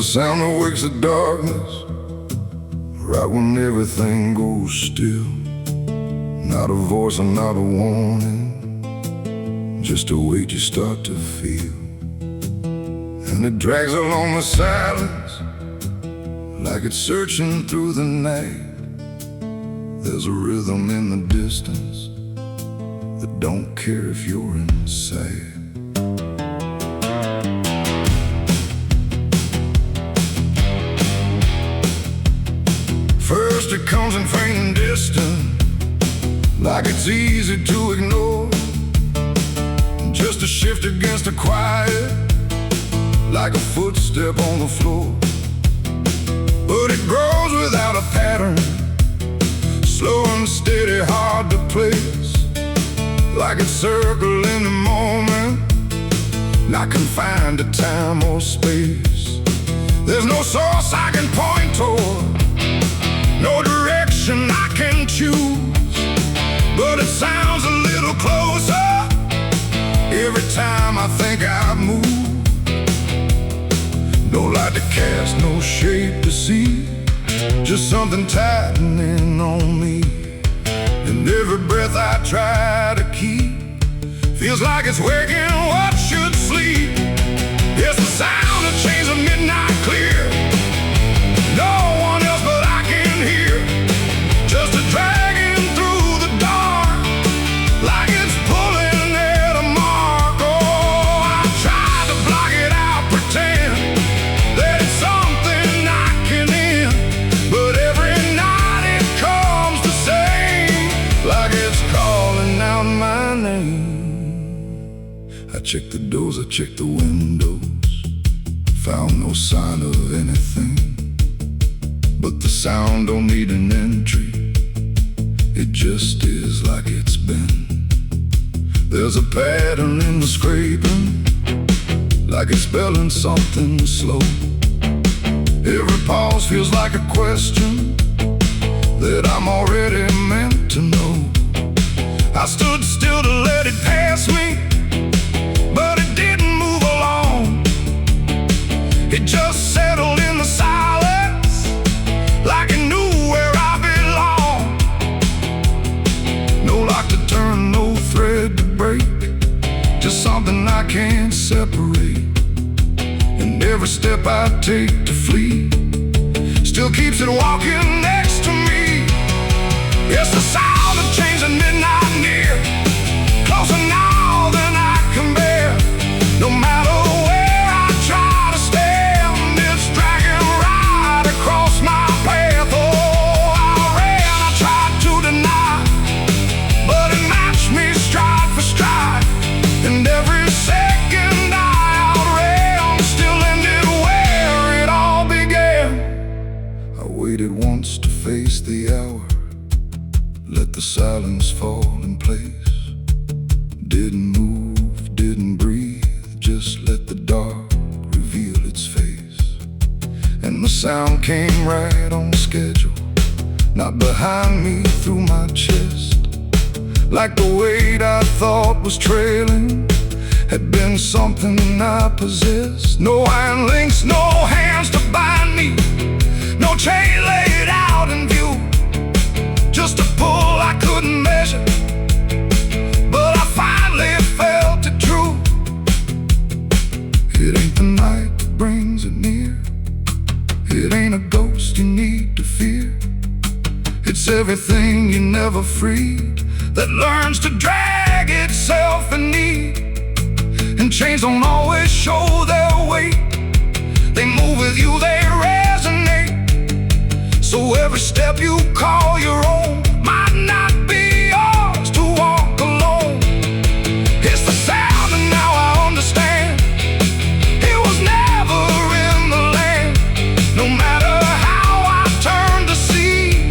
sound that wakes the darkness, right when everything goes still. Not a voice and not a warning, just a weight you start to feel. And it drags along the silence, like it's searching through the night. There's a rhythm in the distance that don't care if you're inside. First it comes in faint and distant, like it's easy to ignore. Just a shift against the quiet, like a footstep on the floor. But it grows without a pattern, slow and steady, hard to place. Like it's circling the moment, not confined to time or space. There's no source I can point toward, no direction I can choose, but it sounds a little closer every time I think I've moved. No light to cast, no shape to see, just something tightening on me. And every breath I try to keep feels like it's waking what should sleep. It's the sound of chains of midnight clear, no one else but I can hear. Just a dragging through the dark, like it's pulling at a mark. Oh, I tried to block it out, pretend that it's something I can end, but every night it comes the same, like it's calling out my name. I checked the doors, I checked the windows, found no sign of anything, but the sound don't need an entry, it just is like it's been. There's a pattern in the scraping, like it's spelling something slow. Every pause feels like a question that I'm already meant to know. I stood still to let it pass me, but it didn't move along. It just settled in the silence, like it knew where I belong. No lock to turn, no thread to break, just something I can't separate. And every step I take to flee still keeps it walking next to me. It's the sound of chains at midnight near, closer now than I can bear. No matter where I try to stand, it's dragging right across my path. Oh, I ran, I tried to deny, but it matched me stride for stride. And every second I outran still ended where it all began. I waited once to face the hour, let the silence fall in place. Didn't move, didn't breathe, just let the dark reveal its face. And the sound came right on schedule, not behind me, through my chest. Like the weight I thought was trailing had been something I possessed. No iron links, no hands to bind me, no chain laid out in view, just a pull I couldn't measure, but I finally felt it true. It ain't the night that brings it near, it ain't a ghost you need to fear. It's everything you never freed that learns to drag itself in need. And chains don't always show their weight, they move with you, they resonate. So every step you call your own might not be yours to walk alone. It's the sound and now I understand, it was never in the land. No matter how I turned to see,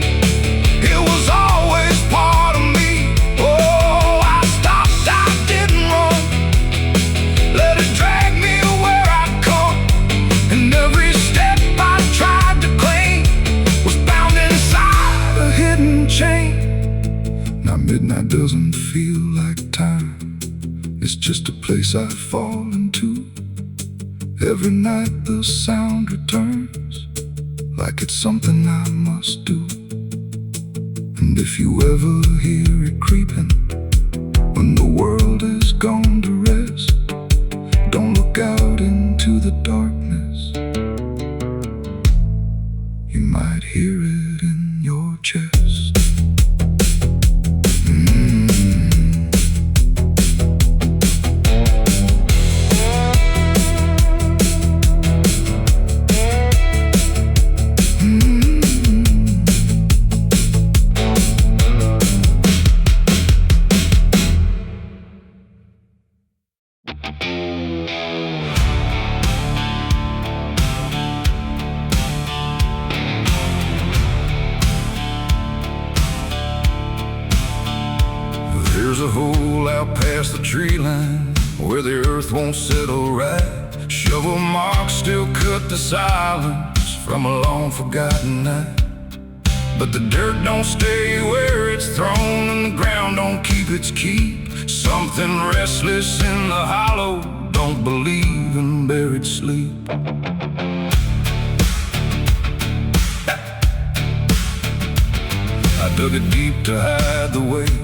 it was always part of me. Oh, I stopped, I didn't run, let it drag me where I'd come. And every step I tried to claim was bound inside a hidden chain. Now midnight doesn't feel like time, it's just a place I fall into. Every night the sound returns, like it's something I must do. And if you ever hear it creeping, when the world is gone to rest, don't look out into the darkness. You might hear it in your chest. There's a hole out past the tree line where the earth won't settle right. Shovel marks still cut the silence from a long forgotten night. But the dirt don't stay where it's thrown, and the ground don't keep its keep. Something restless in the hollow don't believe in buried sleep. I dug it deep to hide the weight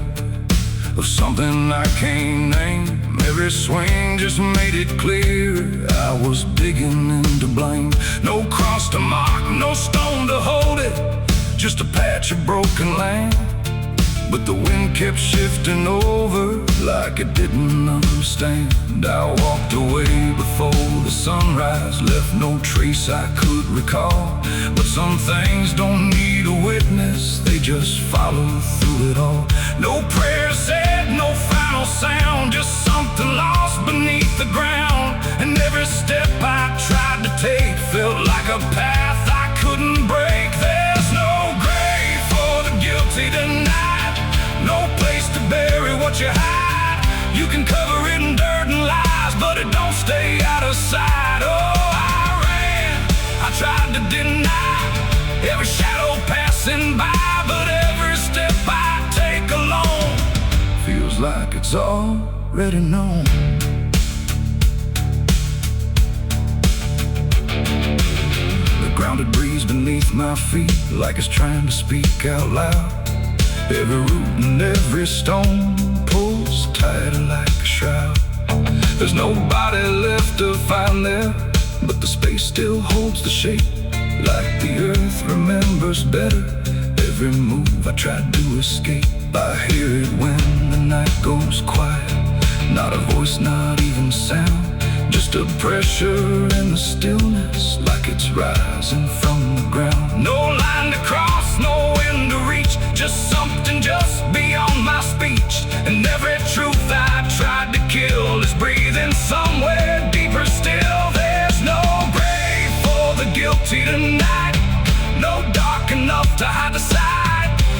of something I can't name. Every swing just made it clear I was digging into blame. No cross to mark, no stone to hold it, just a patch of broken land. But the wind kept shifting over like it didn't understand. I walked away before the sunrise, left no trace I could recall. But some things don't need a witness, they just follow through it all. No prayer said, no final sound, just something lost beneath the ground. And every step I tried to take felt like a path I couldn't break. There's no grave for the guilty tonight, no place to bury what you hide. You can cover it in dirt and lies, but it don't stay out of sight. Oh, I ran, I tried to deny every shadow passing by, but every step I take alone feels like it's already known. The grounded breeze beneath my feet, like it's trying to speak out loud. Every root and every stone pulls tighter like a shroud. There's nobody left to find there, but the space still holds the shape, like the earth remembers better every move I tried to escape. I hear it when the night goes quiet, not a voice, not even sound, just a pressure in the stillness, like it's rising from the ground. No line to cross, no end to reach, just something just beyond my speech. And every truth I tried to kill is breathing somewhere deeper still. There's no grave for the guilty tonight, no dark enough to hide the sight.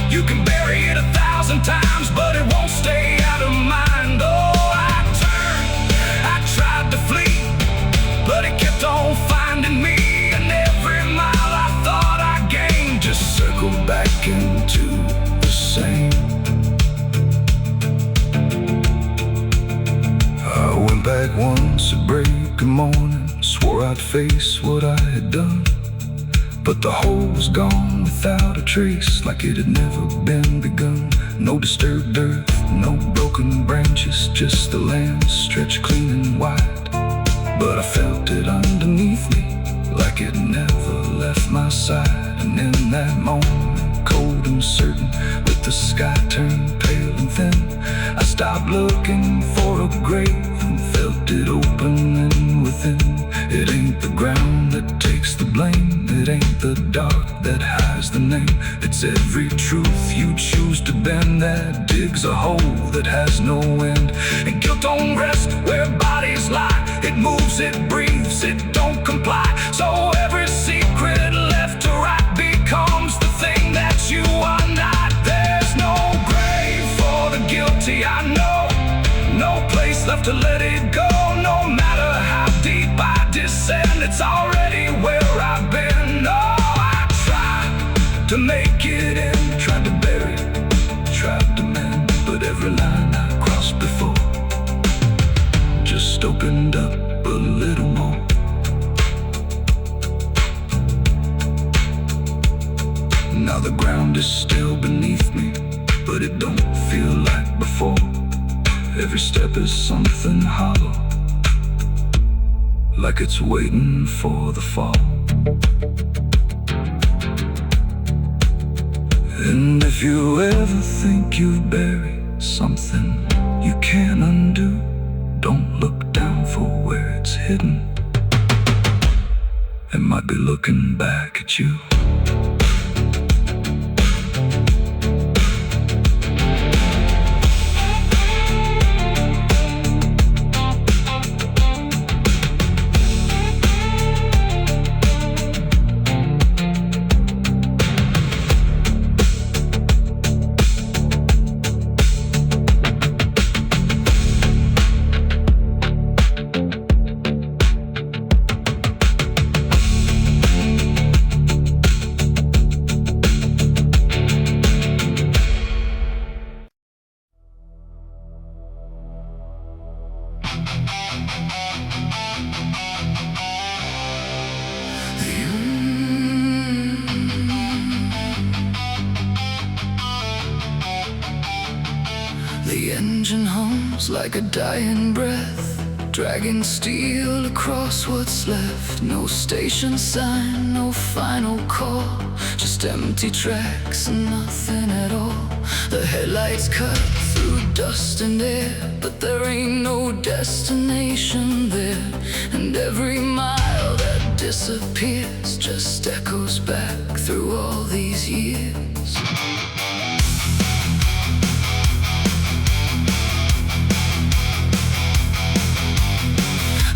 You can bury it 1,000 times, but it won't stay out of mind. Oh, I turned, I tried to flee, but it kept on finding me. And every mile I thought I gained just circled back into the same. I went back once at break of morning, swore I'd face what I had done, but the hole was gone without a trace, like it had never been begun. No disturbed earth, no broken branches, just the land stretched clean and wide. But I felt it underneath me, like it never left my side. And in that moment, cold and certain, with the sky turned pale and thin, I stopped looking for a grave and felt it opening within. It ain't the ground that takes the blame, it ain't the dark that hides the name. It's every truth you choose to bend that digs a hole that has no end. And guilt don't rest where bodies lie, it moves, it breathes, it don't comply. So every secret left to right becomes the thing that you are not. There's no grave for the guilty, I know, no place left to let it go. No matter how deep I descend, it's already where I've been. Oh, I tried to make it in, tried to bury it, tried to mend, but every line I crossed before just opened up a little more. Now the ground is still beneath me, but it don't feel like before. Every step is something hollow, like it's waiting for the fall. And if you ever think you've buried something you can't undo, don't look down for where it's hidden. It might be looking back at you. The engine hums like a dying breath, dragging steel across what's left. No station sign, no final call, just empty tracks and nothing at all. The headlights cut through dust and air, but there ain't no destination there. And every mile that disappears just echoes back through all these years.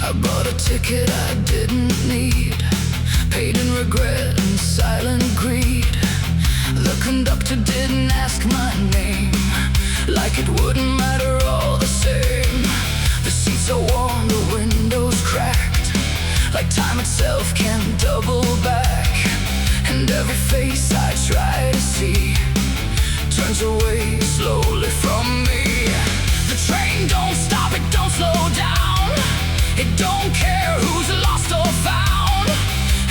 I bought a ticket I didn't need, paid in regret and silent greed. The conductor didn't ask my name, like it wouldn't matter all the same. The seats are warm, the windows cracked, like time itself can't double back. And every face I try to see turns away slowly from me. The train don't stop, it don't slow down, it don't care who's lost or found.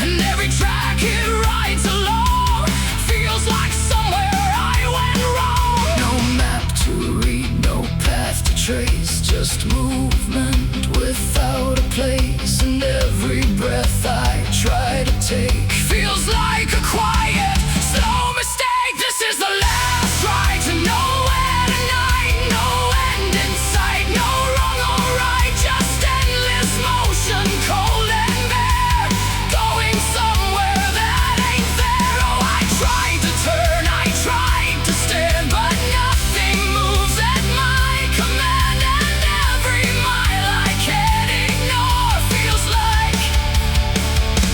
And every track it rides along feels like somewhere I went wrong. No map to read, no path to trace, just movement without a place. And every breath I try to take feels like a quiet, slow mistake. This is the last ride to nowhere tonight. No end in sight, no wrong or right, just endless motion, cold and bare, going somewhere that ain't there. Oh, I tried to turn, I tried to stand, but nothing moves at my command. And every mile I can't ignore feels like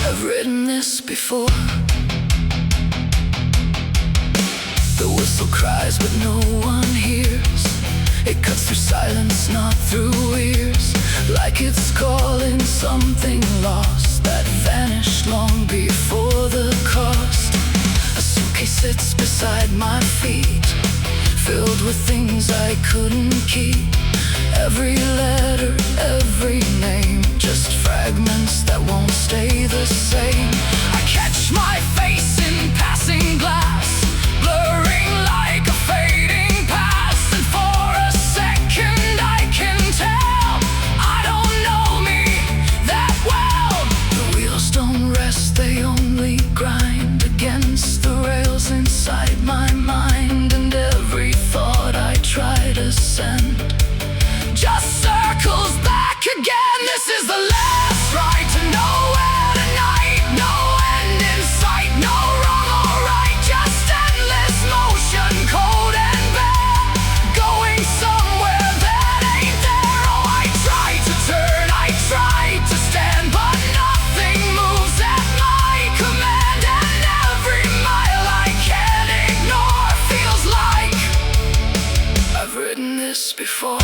I've ridden this before. The whistle cries but no one hears, it cuts through silence, not through ears, like it's calling something lost that vanished long before the cost. A suitcase sits beside my feet, filled with things I couldn't keep. Every letter, every name, just fragments that won't stay the same. I catch my face in passing glass, blurring like a fading past. And for a second I can tell I don't know me that well. The wheels don't rest, they only grind against the rails inside my mind. And every thought I try to send just circles back again. This is the last ride to nowhere tonight. No end in sight, no wrong or right, just endless motion, cold and bare, going somewhere that ain't there. Oh, I tried to turn, I tried to stand, but nothing moves at my command. And every mile I can't ignore feels like I've ridden this before.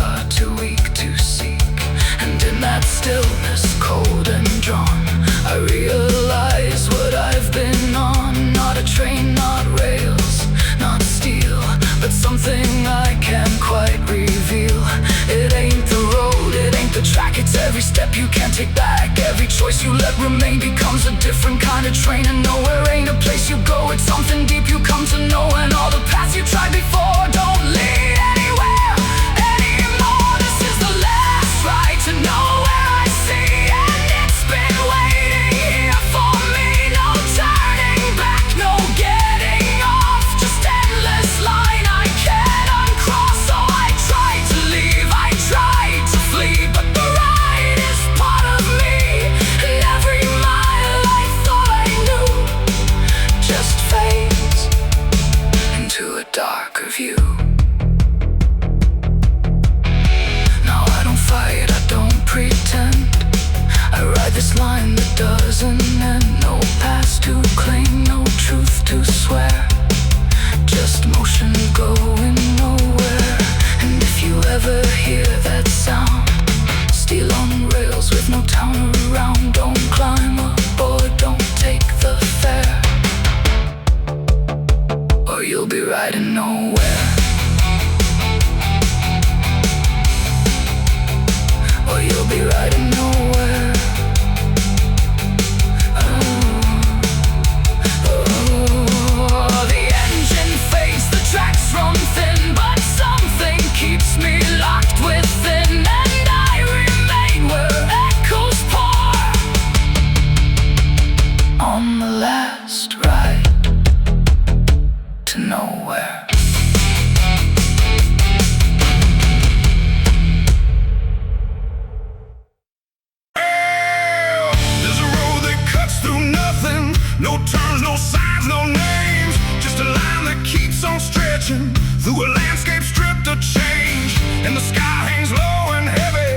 far too weak to seek. And in that stillness, cold and drawn, I realize what I've been on. Not a train, not rails, not steel, but something I can't quite reveal. It ain't the road, it ain't the track, it's every step you can't take back. Every choice you let remain becomes a different kind of train. And nowhere ain't a place you go, it's something deep you come to know. And all the paths you tried before don't lead anywhere anymore. This is the last ride to nowhere I see, and it's been waiting here for me. No turning back, no getting off, just endless line I can't uncross. So I tried to leave, I tried to flee, but the ride is part of me. And every mile I thought I knew just fades into a darker view. Now I don't fight, I don't pretend, I ride this line that doesn't end. No past to claim, no truth to swear, just motion going nowhere. And if you ever hear that sound, steel on rails with no town around, don't climb aboard, don't take the fare, or you'll be riding nowhere. Or you'll be riding nowhere. Oh, the engine fades, the tracks run thin, but something keeps me locked within, and I remain where echoes pour on the last ride to nowhere. There's a road that cuts through nothing, no turns, no signs, no names, just a line that keeps on stretching through a landscape stripped of change. And the sky hangs low and heavy,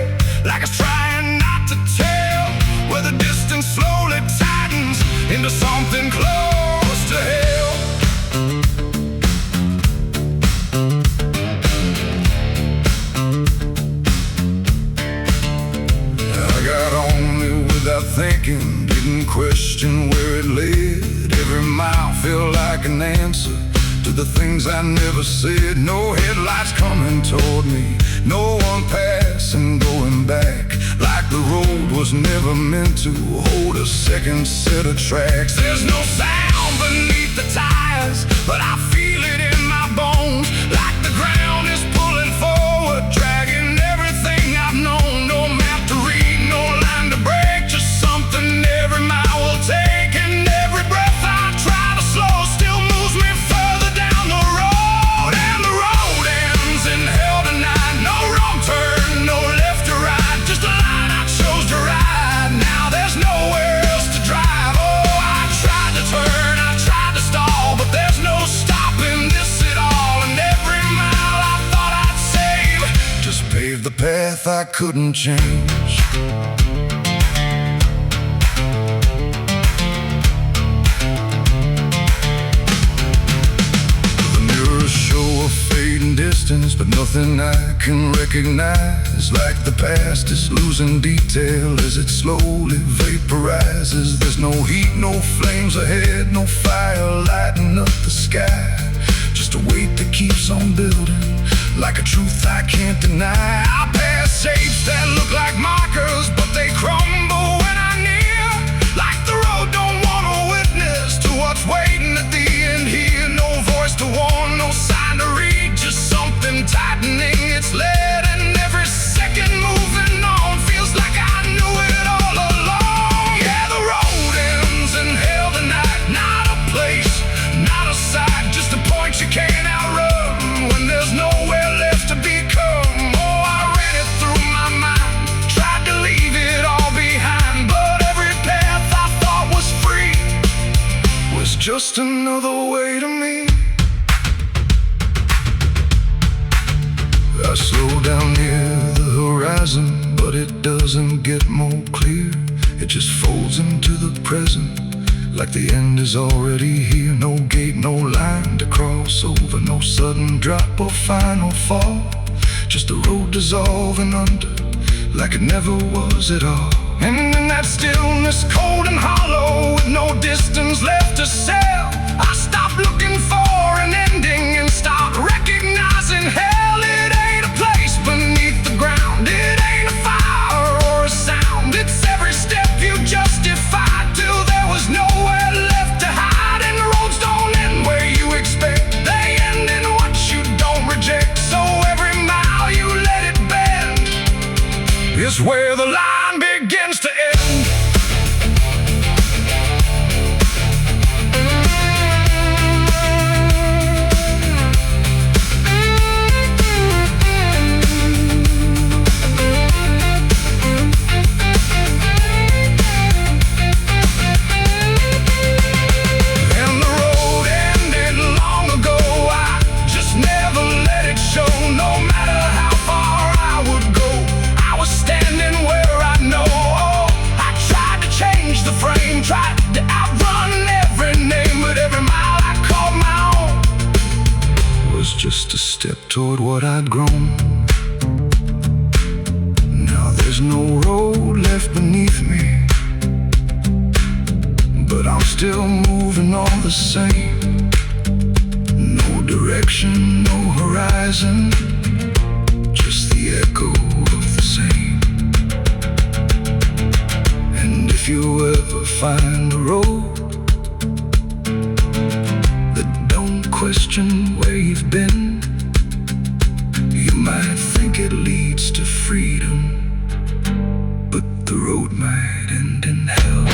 like it's trying not to tell, where the distance slowly tightens into something close to hell. I got on it without thinking, didn't question where it led. Every mile felt like an answer to the things I never said. No headlights coming toward me, no one passing going back, like the road was never meant to hold a second set of tracks. There's no sound beneath the tires, but I feel it in my bones, like the ground is pulling forward, dragging everything I've known. No map to read, no line to break, just something every mile will take. And every breath I try to slow still moves me further down the road. And the road ends in hell tonight, no wrong turn, no left to right, just a line I chose to ride. Now there's nowhere else to drive. Oh, I tried to turn, I tried to stall, but there's no stopping this at all. And every mile I thought I'd save just paved the path I couldn't change. The mirrors show a fading distance, but nothing I can recognize. Like the past is losing detail as it slowly vaporizes. There's no heat, no flames ahead, no fire lighting up the sky, just a weight that keeps on building, like a truth I can't deny. I pass shapes that look like markers, but they crumble when I'm near, like the road don't want a witness to what's waiting at the end here. No voice to warn, no sign to read, just something tightening its lead. And every second moving on feels like I knew it all along. Yeah, the road ends in hell tonight, not a place, not a sight, just a point you can't outrun when there's nowhere left to become. Oh, I ran it through my mind, tried to leave it all behind, but every path I thought was free was just another way to me. I slow down near the horizon, but it doesn't get more clear. It just folds into the present, like the end is already here. No gate, no line to cross over, no sudden drop or final fall, just a road dissolving under, like it never was at all. And in that stillness, cold and hollow, with no distance left to sail, I stopped looking for an ending and stopped recognizing hell. It ain't a place beneath the ground, it ain't a fire or a sound. It's every step you justified till there was nowhere left to hide. And the roads don't end where you expect, they end in what you don't reject. So every mile you let it bend is where the line begins to end. Tried to outrun every name, but every mile I called my own was just a step toward what I'd grown. Now there's no road left beneath me, but I'm still moving all the same. No direction, no horizon, just the echo of the same. And if you ever find a road that don't question where you've been, you might think it leads to freedom, but the road might end in hell.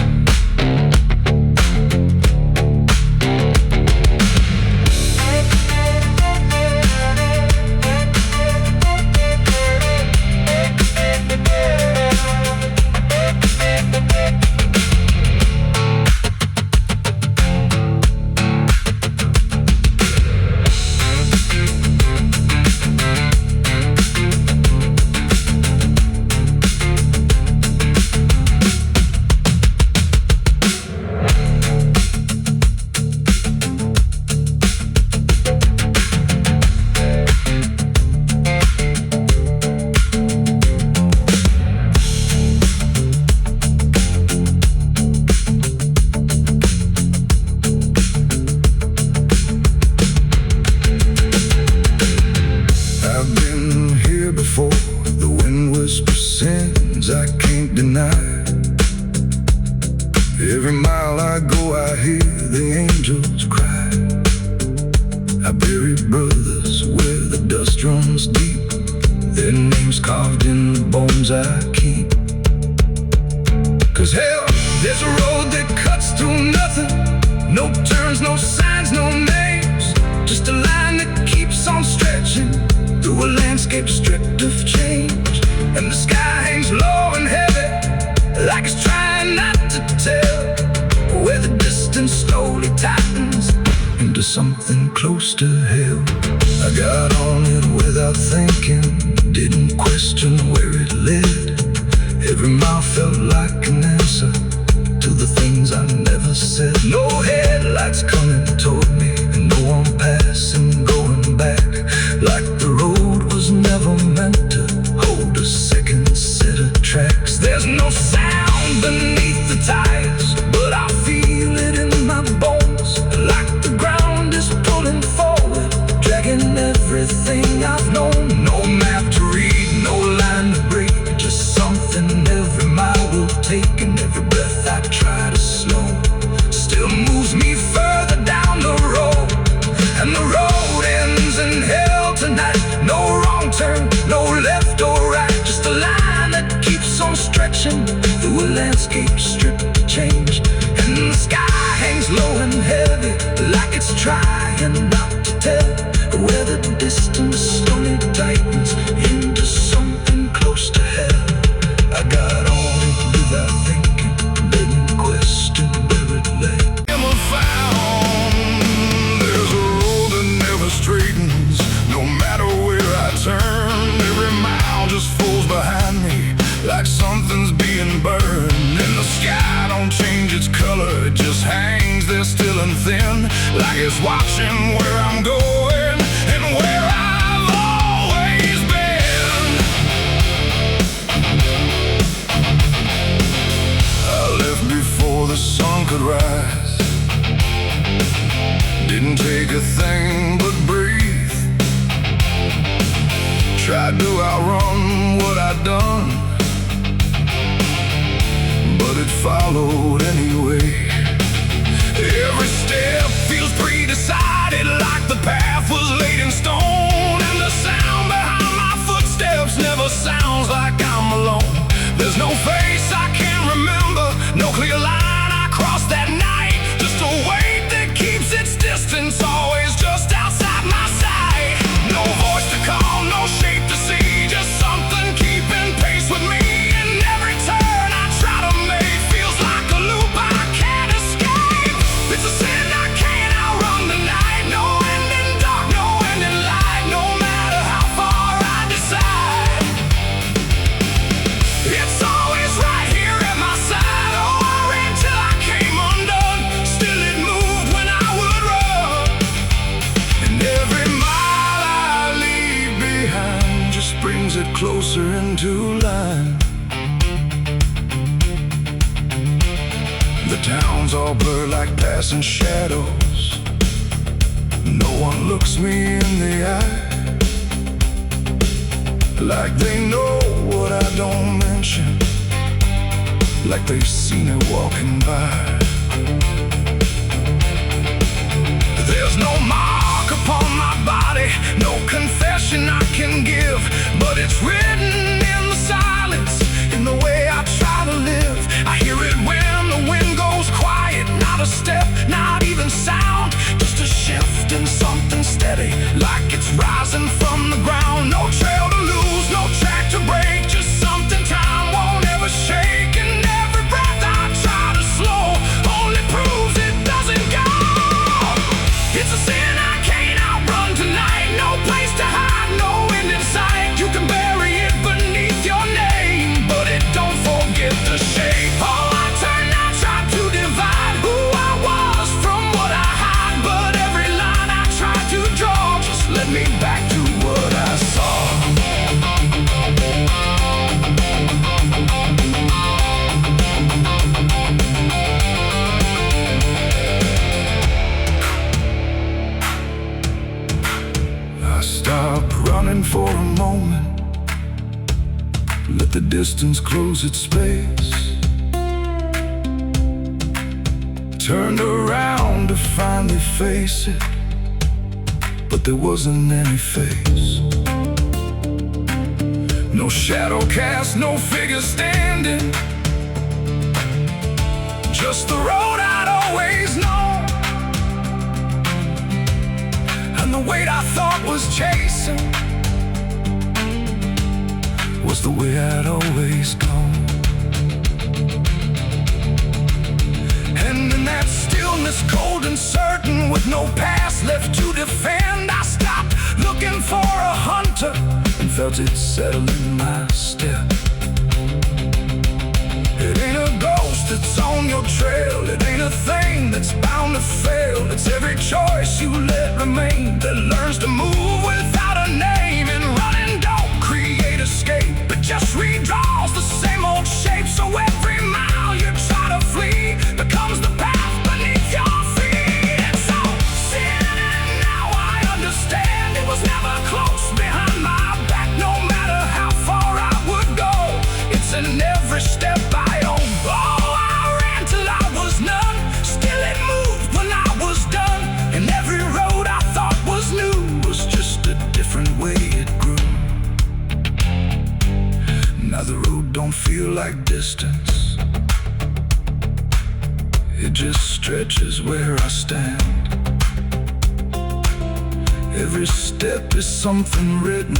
The wind whispers sins I can't deny. Every mile I go I hear the angels cry. I bury brothers where the dust runs deep, their names carved in the bones I keep. Cause hell, there's a road that cuts through nothing, no turns, no signs, no names, just a line that keeps on stretching through a landscape stripped of change. And the sky hangs low and heavy, like it's trying not to tell, where the distance slowly tightens into something close to hell. I got on it without thinking, didn't question where it led. Every mile felt like an answer to the things I never said. No headlights coming toward me, and no one passing, going back, like the road was never meant to hold a second set of tracks. There's no sound beneath the tires, but I feel it in my bones, like the ground is pulling forward, dragging everything I've known. No map to read, no line to break, just something every mile will take, and every breath I try to slow still moves me further down the road. And the road ends in hell tonight, no wrong turn, no left or right, just a line that keeps on stretching through a landscape stripped to change. And the sky hangs low and heavy, like it's trying not to tell, where the distance slowly tightens into something close to hell. I got on it without thinking, didn't question where it lay. There's a road that never straightens, no matter where I turn. Every mile just falls behind me, like something's being burned. And the sky don't change its color, it just hangs there still and thin, like it's watching where I'm going and where I've always been. done, but it followed anyway. Every step feels pre-decided, like the path was laid in stone, and the sound behind my footsteps never sounds like I'm alone. There's no face I can't remember, no clear line I crossed that night, just a weight that keeps its distance, always just outside my sight. No voice to call, no shape to see, just something keeping pace with me. And every turn I try to make feels like a loop I can't escape. It's a sin I can't outrun tonight. No end in dark, no end in light, no matter how far I decide. It's always right here at my side. Oh, I ran till I came undone. Still it moved when I would run. And every mile I leave behind just brings it closer into line. The towns all blur like passing shadows. No one looks me in the eye, like they know what I don't mention, like they've seen it walking by. There's no mark upon my body, no confession I can give, but it's written in the silence, in the way I try to live. I hear it when the wind goes quiet, not a step, not even sound, just a shift in something steady, like it's rising from the ground. No trail to lose, no track to break, just something time won't ever shake. And every breath I try to slow only proves it doesn't go. It's a sin I can't outrun tonight. No place to hide, no end in sight. You can bury it beneath your name, but it don't forget the shape. Oh, I turn, I try to divide who I was from what I hide, but every line I try to draw just led me back to what I saw. I stopped running for a moment, let the distance close its space, turned around to finally face it, but there wasn't any face. No shadow cast, no figure standing, just the road I'd always known, and the weight I thought was chasing was the way I'd always gone. And in that stillness, cold and certain, with no past left to defend, I stopped looking for a hunter and felt it settle in my step. It ain't a ghost that's on your trail, it ain't a thing that's bound to fail. It's every choice you let remain that learns to move without a name. And running don't create escape, it just redraws the same old shape. So every mile you try to flee becomes the path beneath your feet. And so sin, and now I understand it was never close behind my back, no matter how far I would go. It's in every step I own. Oh, I ran till I was none, still it moved when I was done. And every road I thought was new was just a different way it grew. Now the road don't feel like distance, it just stretches where I stand. Every step is something written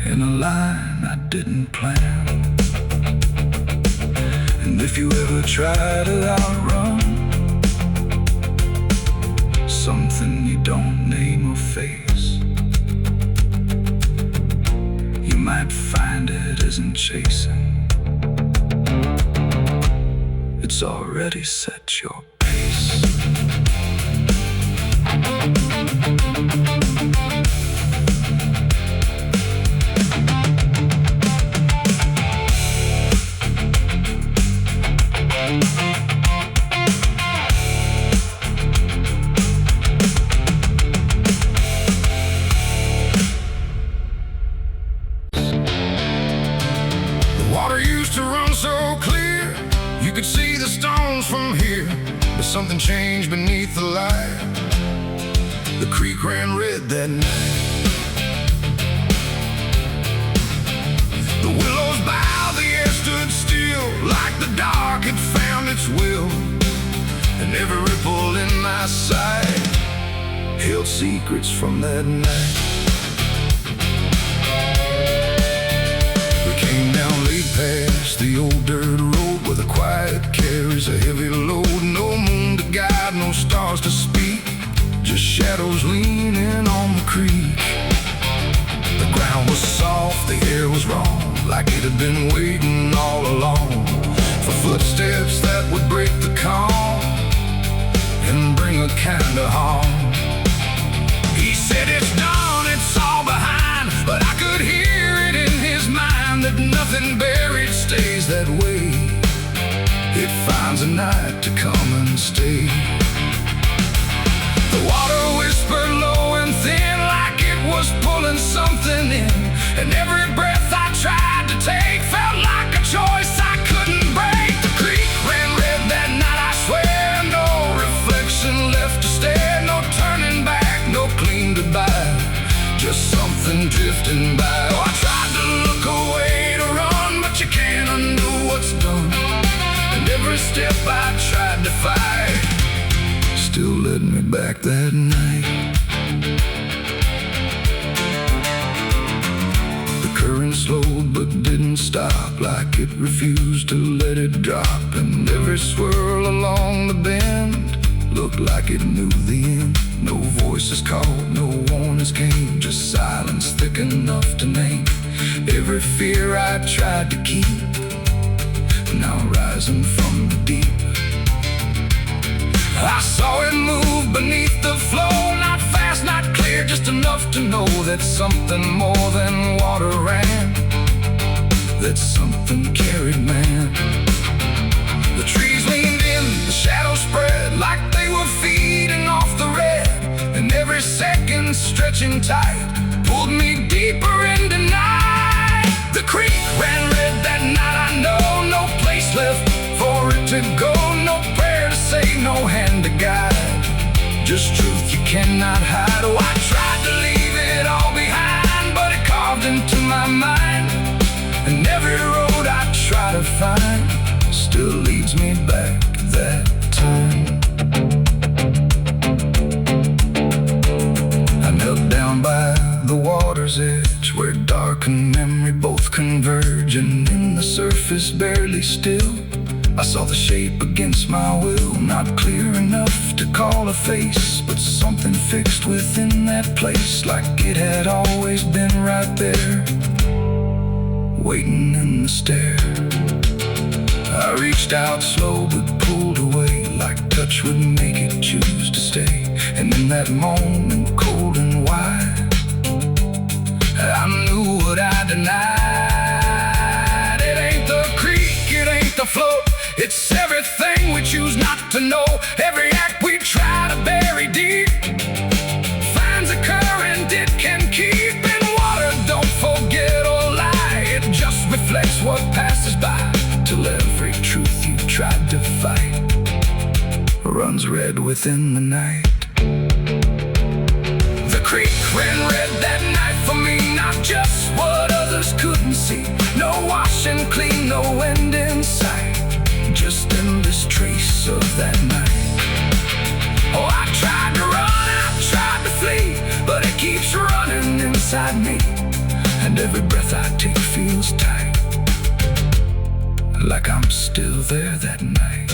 in a line I didn't plan. And if you ever try to outrun something you don't name or face, you might find it isn't chasing, it's already set your pace. water used to run so clear, you could see the stones from here. But something changed beneath the light. The creek ran red that night. The willows bowed, the air stood still, like the dark had found its will. And every ripple in my sight held secrets from that night. We came down late past the old dirt road, where the quiet carries a heavy load. No moon to guide, no stars to speak, just shadows leaning on the creek. The ground was soft, the air was wrong, like it had been waiting all along for footsteps that would break the calm and bring a kind of harm. He said it's done, it's all behind, but I could hear it in his mind that nothing buried stays that way. It finds a night to come and stay. The water whispered low and thin, like it was pulling something in. And every breath I tried to take felt like a choice I couldn't break. The creek ran red that night, I swear. No reflection left to stare, no turning back, no clean goodbye, just something drifting by. Oh, I tried to look away to run, but you can't undo what's done. And every step I tried to fight still led me back that night. The current slowed but didn't stop, like it refused to let it drop. And every swirl along the bend looked like it knew the end. No voices called, no warnings came, just silence thick enough to name every fear I tried to keep, now rising from the deep. I saw it move beneath the flow, not fast, not clear, just enough to know that something more than water ran, that something carried man. The trees leaned in, the shadows spread, like they were feeding off the red. And every second stretching tight pulled me deeper into night. The creek ran red that night, I know, no place left for it to go. No prayer to say, no hand to guide, just truth you cannot hide. Oh, I tried to leave it all behind, but it carved into my mind. And every road I try to find still leads me back that time. I knelt down by the water's edge, where dark and memory both converge. And in the surface barely still, I saw the shape against my will, not clear enough to call a face, but something fixed within that place, like it had always been right there, waiting in the stare. I reached out slow but pulled away, like touch would make it choose to stay. And in that moment, cold and wide, I knew what I denied. It ain't the creek, it ain't the flow, it's everything we choose not to know. Every act we try to bury deep finds a current it can keep. And water don't forget or lie, it just reflects what passes by, till every truth you tried to fight runs red within the night. The creek ran red that night for me, not just what others couldn't see. No washing clean, no end in sight, just endless trace of that night. Oh, I tried to run, I tried to flee, but it keeps running inside me. And every breath I take feels tight, like I'm still there that night.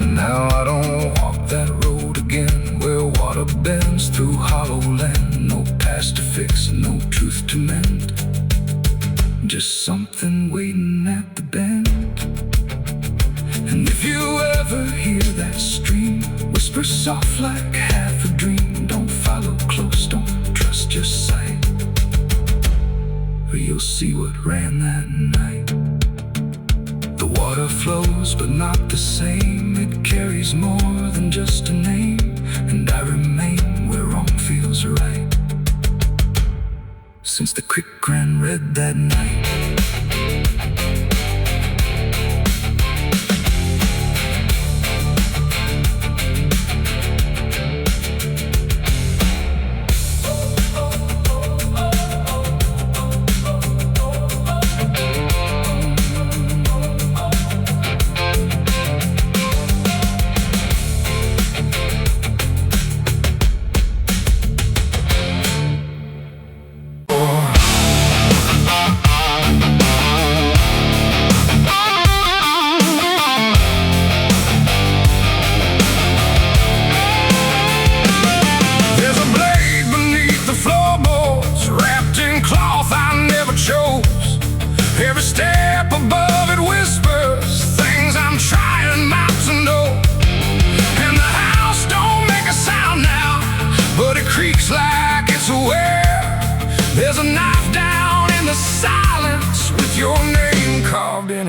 Now I don't walk that road again, where water bends through hollow land. No past to fix, no truth to mend, just something waiting at the bend. And if you ever hear that stream whisper soft like half a dream, don't follow close, don't trust your sight, or you'll see what ran that night. The water flows but not the same, it carries more than just a name. And I remain where wrong feels right, since the creek ran red that night.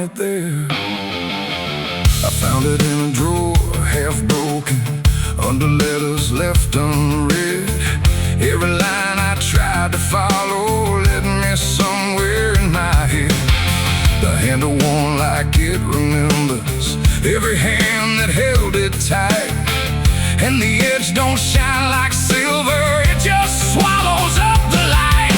it there. I found it in a drawer, half broken, under letters left unread. Every line I tried to follow led me somewhere in my head. The handle worn like it remembers every hand that held it tight, and the edge don't shine like silver, it just swallows up the light.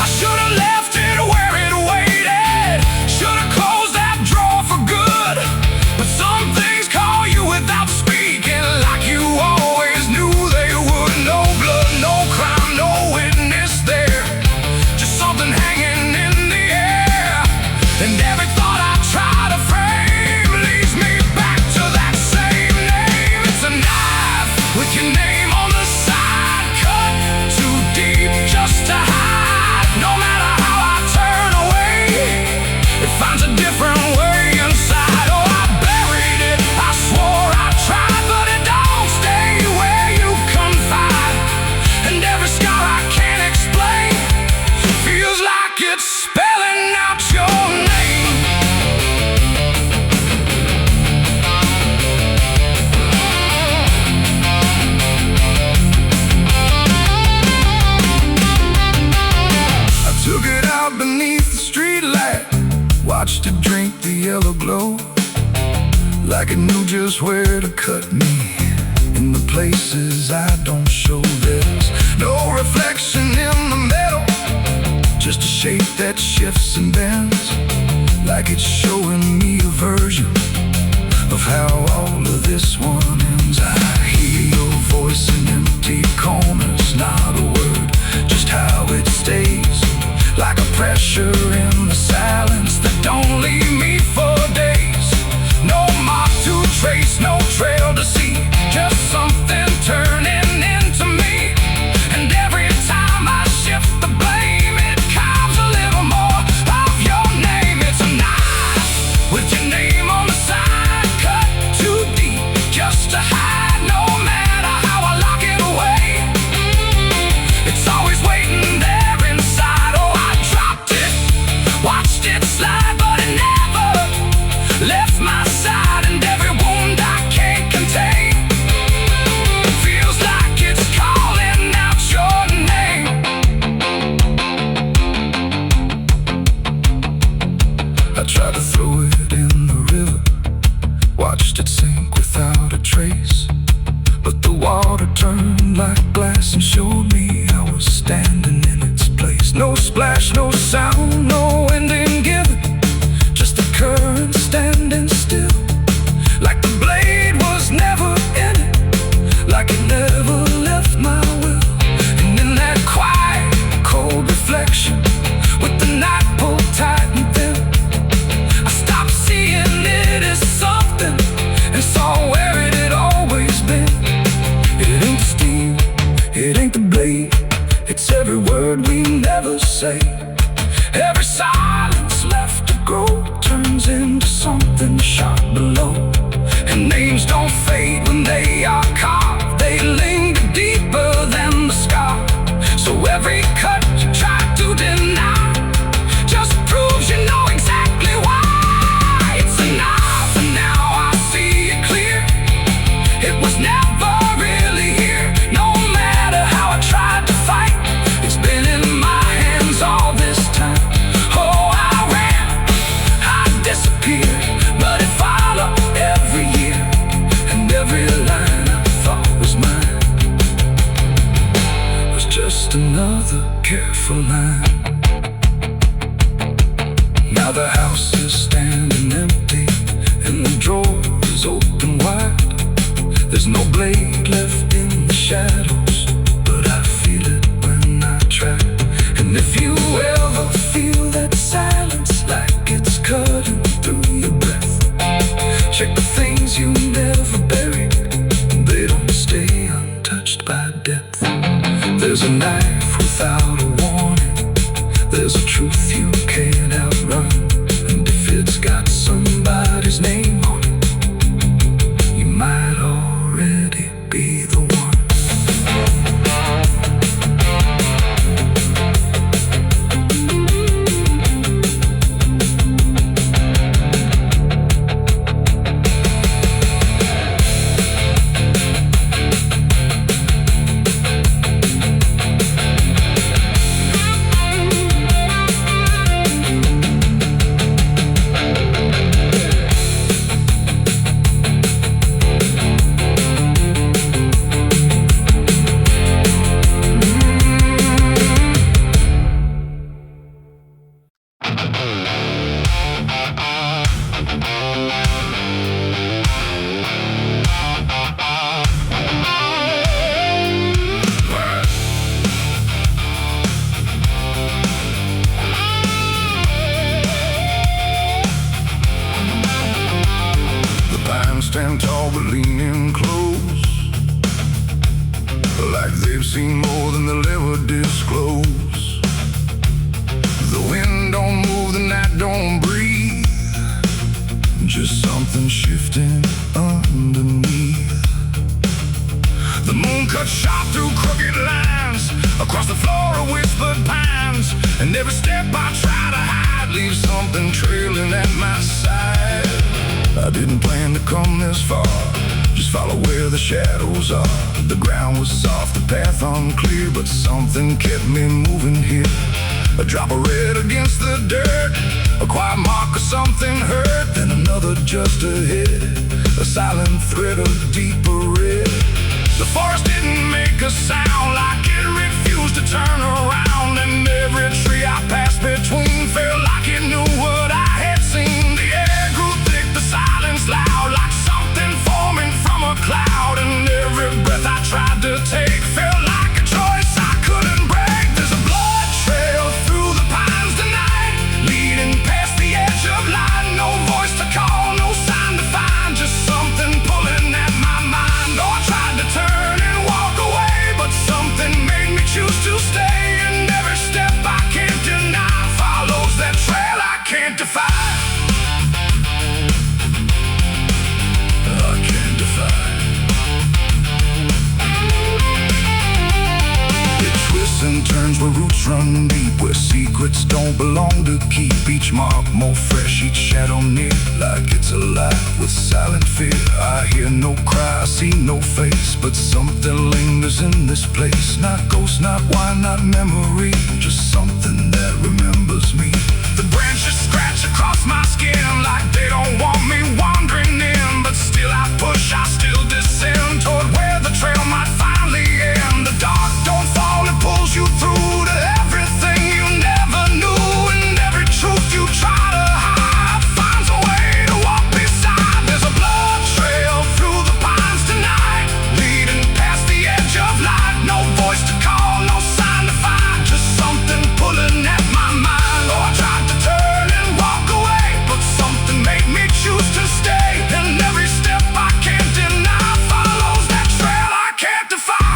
I should have left it where it waited, should have closed that drawer for good, but some things call you without speaking, like you always knew they would. No blood, no crime, no witness there, just something hanging in the air, and every thought I try to frame leads me back to that same name. It's a knife with your name on the side, cut too deep just to hide. No matter how I turn away, it finds a different way inside. Oh, I buried it, I swore I tried, but it don't stay where you confide. And every scar I can't explain feels like it's spelling out your name. I took it out beneath the street light, watched it drink the yellow glow, like it knew just where to cut me in the places I don't show. There's no reflection in the metal, just a shape that shifts and bends, like it's showing me a version of how all of this one ends. I hear your voice in empty corners, not a word, just how it stays, like a pressure in the silence that don't leave me for days. No mark to trace, no trail to see, just something turning into me. And every time I shift the blame, it carves a little more of your name. It's a knife with your name on the side, cut too deep just to hide. No matter how I lock it away, it's always waiting there inside. Oh, I dropped it, watched it slide, but it never left my side. And every wound I can't contain feels like it's calling out your name. I tried to throw it in the river, watched it sink without a trace, but the water turned like glass and showed me I was standing in its place. No splash, no sound, no ending given, just the current standing still, like the blade was never in it, like it never left my will. And in that quiet, cold reflection, with the night pulled tight and thin, I stopped seeing it as something and saw where it had always been. It ain't the steel, it ain't the blade, it's every word we never say. Every silence left to grow turns into something sharp below. And names don't fade when they are carved, they linger deeper than the scar. So every cut you try to deny just proves you know exactly why. It's a knife and now I see it clear, it was never really here. No matter how I tried to fight, it's been in my hands all this time. Oh, I ran, I disappeared, but it followed every year, and every line I thought was mine was just another careful line. Now the house is standing empty, and the drawer is open wide. There's no blade left in the shadows, but I feel it when I try. And if you ever feel that silence like it's cutting through your breath, check the things you never buried, they don't stay untouched by death. There's a knife without a warning, there's a truth you can't outrun, and if it's got somebody's name on it, you might already be the one. wind shifting underneath. The moon cut sharp through crooked lines, across the floor of whispered pines, and every step I try to hide leaves something trailing at my side. I didn't plan to come this far, just follow where the shadows are. The ground was soft, the path unclear, but something kept me moving here. A drop of red against the dirt, a quiet mark of something hurt, then another just ahead, a silent thread of deeper red. The forest didn't make a sound, like it refused to turn around, and every tree I passed between felt like it knew what I had seen. The air grew thick, the silence loud, like something forming from a cloud, and every breath I tried to take felt like a choice I couldn't break. There's a blood trail through the pines tonight, leading past the edge of light. No voice to call, no sign to find, just something pulling at my mind. Oh, I tried to turn and walk away, but something made me choose to stay. And every step I can't deny follows that trail I can't defy. I can't defy. It twists and turns where roots run deep, where secrets don't belong to keep. Each mark more fresh, each shadow near, like it's alive with silent fear. I hear no cry, I see no face, but something lingers in this place. Not ghost, not wine, not memory, just something that remembers me. The branches scratch across my skin, like they don't want me wandering in, but still I push, I still descend toward where the trail might finally end. The dark don't fall, it pulls you through to everything you never knew, and every truth you try to hide finds a way to walk beside. There's a blood trail through the pines tonight, leading past the edge of light. No voice to call, no sign to find, just something pulling at my mind. Oh, I tried to turn and walk away, but something made me choose to stay. And every step I can't deny follows that trail I can't defy.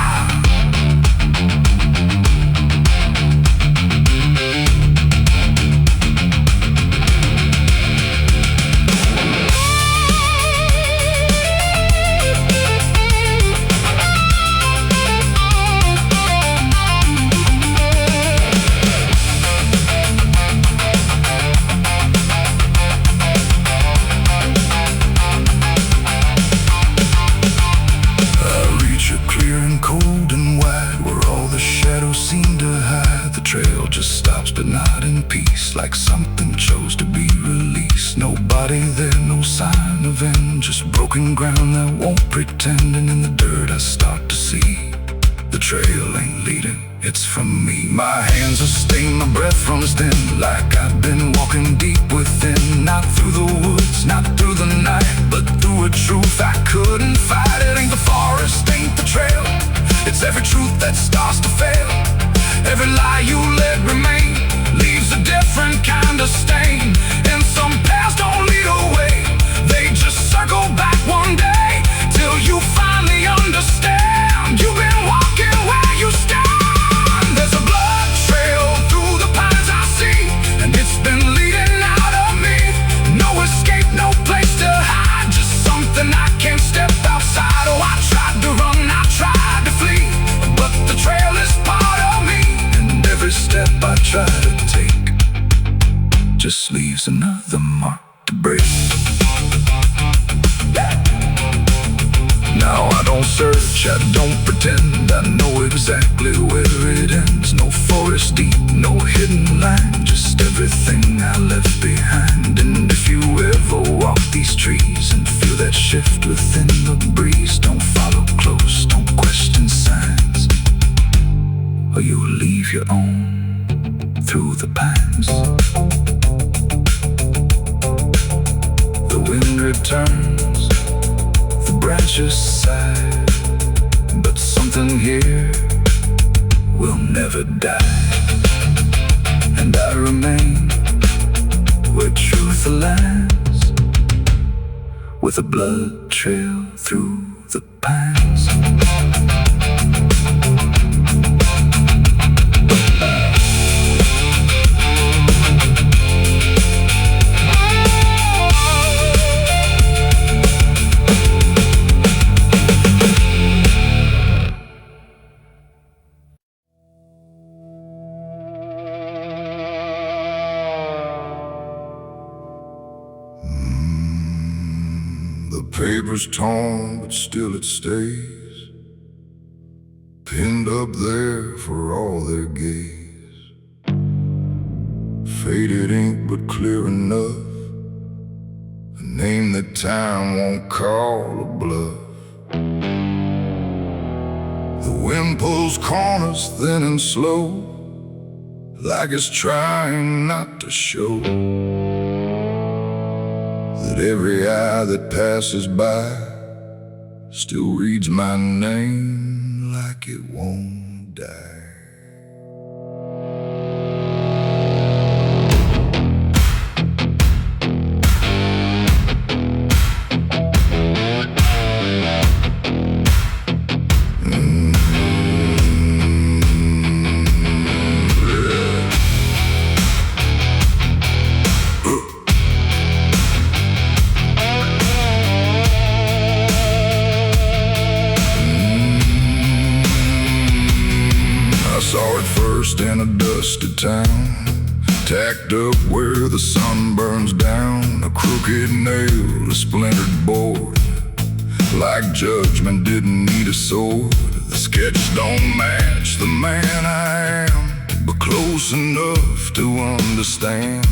Cold and wide, where all the shadows seem to hide. The trail just stops, but not in peace, like something chose to be released. Nobody there, no sign of end, just broken ground that won't pretend. And in the dirt I start to see the trail ain't leading, it's from me. My hands are stained, my breath runs thin, like I've been walking deep within. Not through the woods, not through the night, but through a truth I couldn't fight. It ain't the forest, ain't the trail, it's every truth that starts to fail. Every lie you let remain leaves a different kind of stain. And some paths don't lead away, they just circle back one day, till you finally understand you've been walking where you stand. There's a blood trail through the pines I see, and it's been leading out of me. No escape, no place to hide, just something I can't step outside. Oh, I tried to run, I tried to flee, but the trail is part of me, and every step I try to take just leaves another mark to break. Now I don't search, I don't pretend, I know exactly where it ends. No forest deep, no hidden line, just everything I left behind. And if you ever walk these trees and feel that shift within the breeze, don't follow close, don't question signs, or you'll leave your own through the pines. The wind returns, the branches sigh, but something here will never die. And I remain where truth aligns, with a blood trail through the pines. paper's torn, but still it stays, pinned up there for all their gaze. Faded ink, but clear enough, a name that time won't call a bluff. The wind pulls corners thin and slow, like it's trying not to show that every eye that passes by still reads my name like it won't die. Saw it first in a dusty town, tacked up where the sun burns down. A crooked nail, a splintered board, like judgment didn't need a sword. The sketch don't match the man I am, but close enough to understand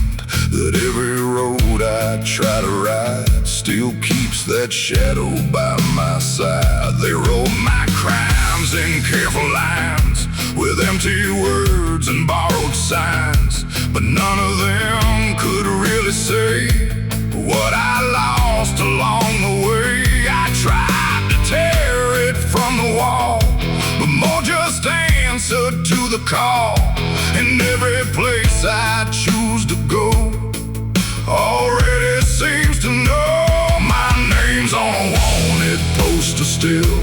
that every road I try to ride still keeps that shadow by my side. They wrote my crimes in careful lines, with empty words and borrowed signs, but none of them could really say what I lost along the way. I tried to tear it from the wall, but more just answered to the call. In every place I choose to go already seems to know my name's on a wanted poster still,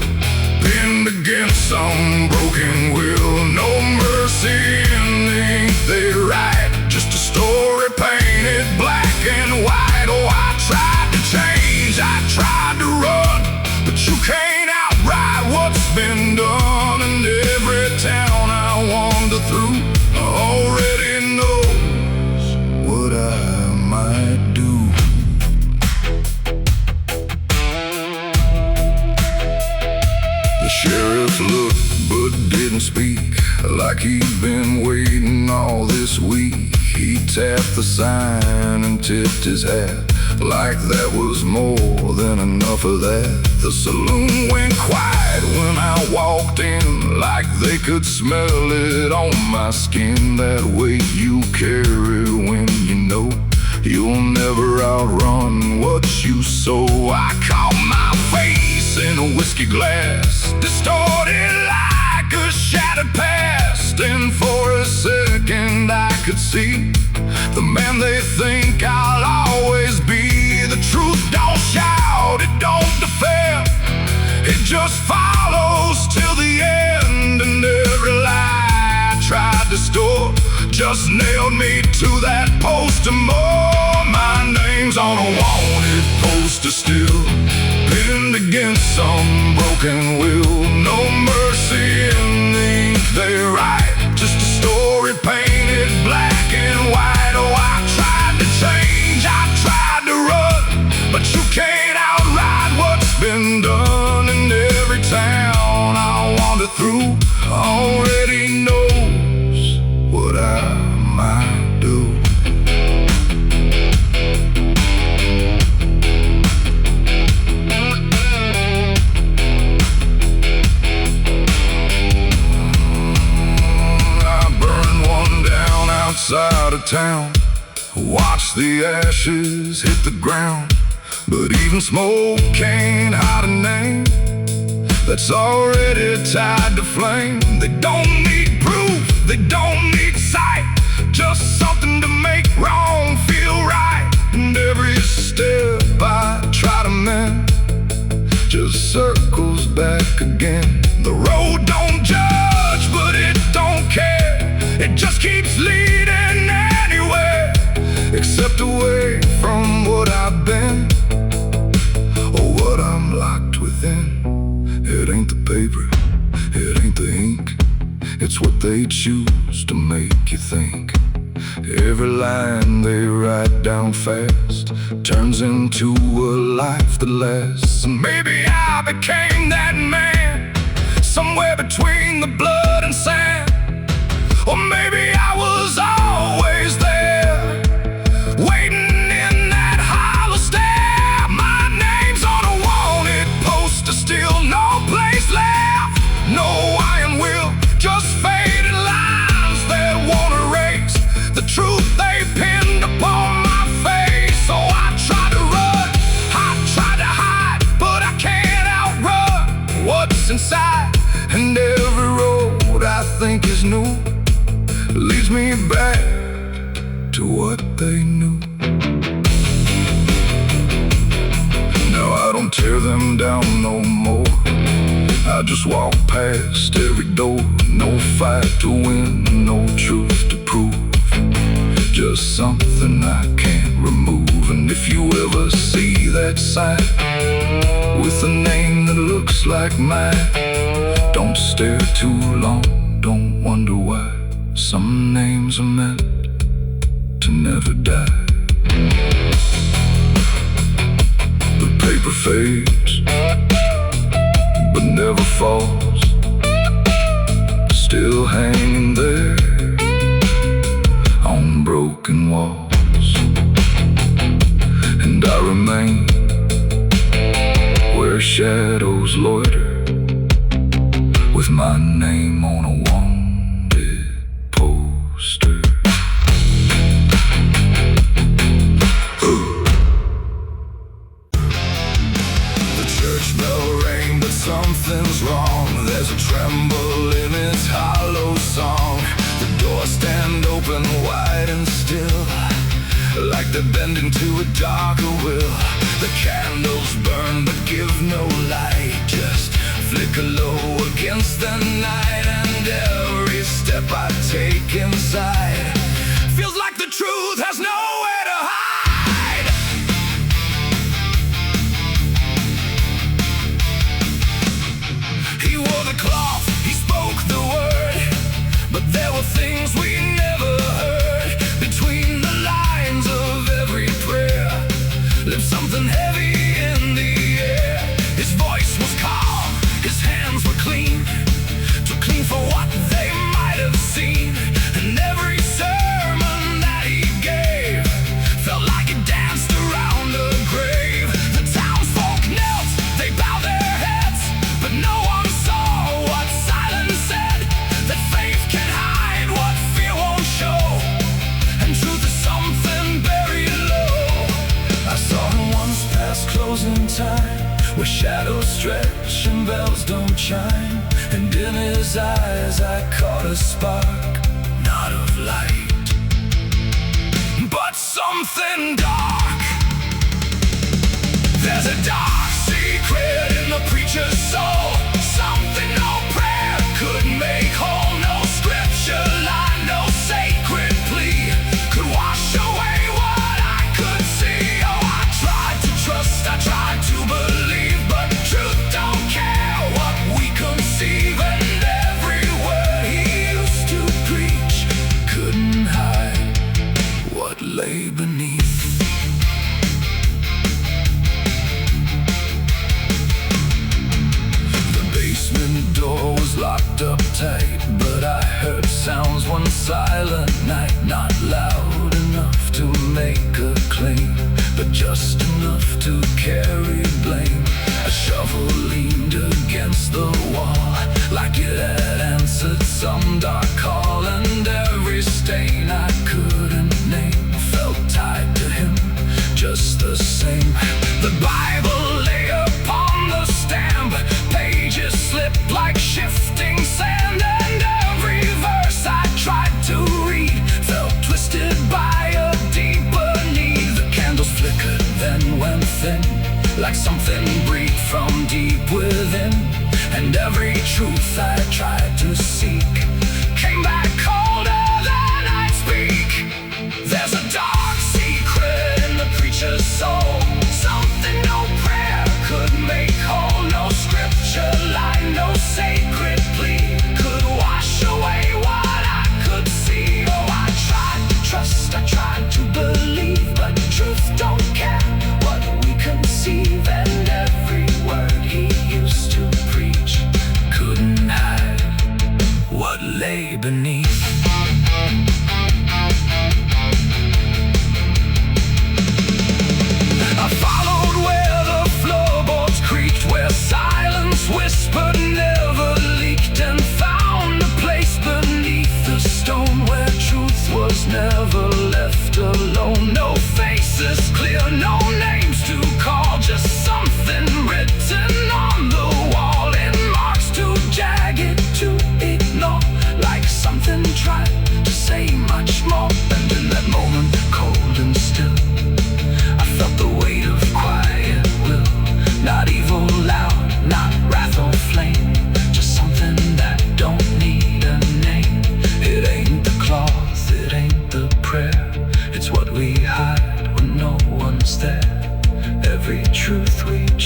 pinned against some broken will. No mercy in the ink they write, just a story painted black and white. Oh, I tried to change, I tried to run, but you can't outride what's been done. And every town I wander through already knows what I might do. The sheriff looked but didn't speak, like he'd been waiting all this week. He tapped the sign and tipped his hat, like that was more than enough of that. The saloon went quiet when I walked in, like they could smell it on my skin. That weight you carry when you know you'll never outrun what you sow. I caught my face in a whiskey glass, distorted like a shattered past, and for a second I could see the man they think I'll always be. The truth don't shout, it don't defend, it just follows till the end. And every lie I tried to store just nailed me to that poster more. My name's on a wanted poster still, pinned against some broken will. No mercy in the ink they write, just a story painted black and white. Oh, I tried to change, I tried to run, but you can't outride what's been done. And every town I wander through already knows what I might do. Outside of town, watch the ashes hit the ground, but even smoke can't hide a name that's already tied to flame. They don't need proof, they don't need sight, just something to make wrong feel right. And every step I try to mend just circles back again. The road don't judge, but it don't care, it just keeps leading anywhere, except away from what I've been, or what I'm locked within. It ain't the paper, it ain't the ink, it's what they choose to make you think. Every line they write down fast turns into a life that lasts. And maybe I became that man, somewhere between the blood and sand. Or maybe I was always there, waiting in that hollow stare. My name's on a wanted poster, still no place left. No iron will, just faded lines that won't erase the truth they pinned upon my face. So I tried to run, I tried to hide, but I can't outrun what's inside. And every road I think is new leads me back to what they knew. Now I don't tear them down no more, I just walk past every door. No fight to win, no truth to prove, just something I can't remove. And if you ever see that sign with a name that looks like mine, don't stare too long, don't wonder why. Some names are meant to never die. The paper fades, but never falls, still hanging there on broken walls. And I remain where shadows loiter, with my name on a wanted poster. The church bell rang, but something's wrong. There's a tremble in its hollow song. The doors stand open wide and still, like they're bending to a darker will. The candles burn but give no light, just flicker low against the night. And every step I take inside feels like the truth has nowhere to hide. He wore the cloth, he spoke the word, but there were things we never heard. Between the lines of every prayer lived something heavy in the air. His voice was calm, his hands were clean, too clean for what they might have seen. And every sermon that he gave felt like it danced around a grave. The townsfolk knelt, they bowed their heads, but no one saw what silence said. That faith can hide what fear won't show, and truth is something buried low. I saw him once past closing time, where shadows stretch and bells don't chime. And in his eyes I caught a spark, not of light, but something dark. There's a dark secret in the preacher's soul, something no prayer could make whole. No scripture line, no sacred plea could wash away what I could see. Oh, I tried to trust, I tried to believe, but truth don't care what we conceive. And every word he used to preach couldn't hide what lay beneath. The basement door was locked up tight, but I heard sounds one silent night. Not loud enough to make a claim, but just enough to carry blame. A shovel leaned against the wall, like it had answered some dark call. And every stain I couldn't name felt tied to him just the same. The Bible lay upon the stamp, pages slipped like shifting sand. And every verse I tried to read felt twisted by a deeper need. The candles flickered, then went thin, like something breathed from deep within. And every truth I tried to seek came back colder than I'd speak. There's a dark secret in the preacher's soul, something no prayer could make whole. No scripture line, no sacred plea could wash away what I could see. Oh, I tried to trust, I tried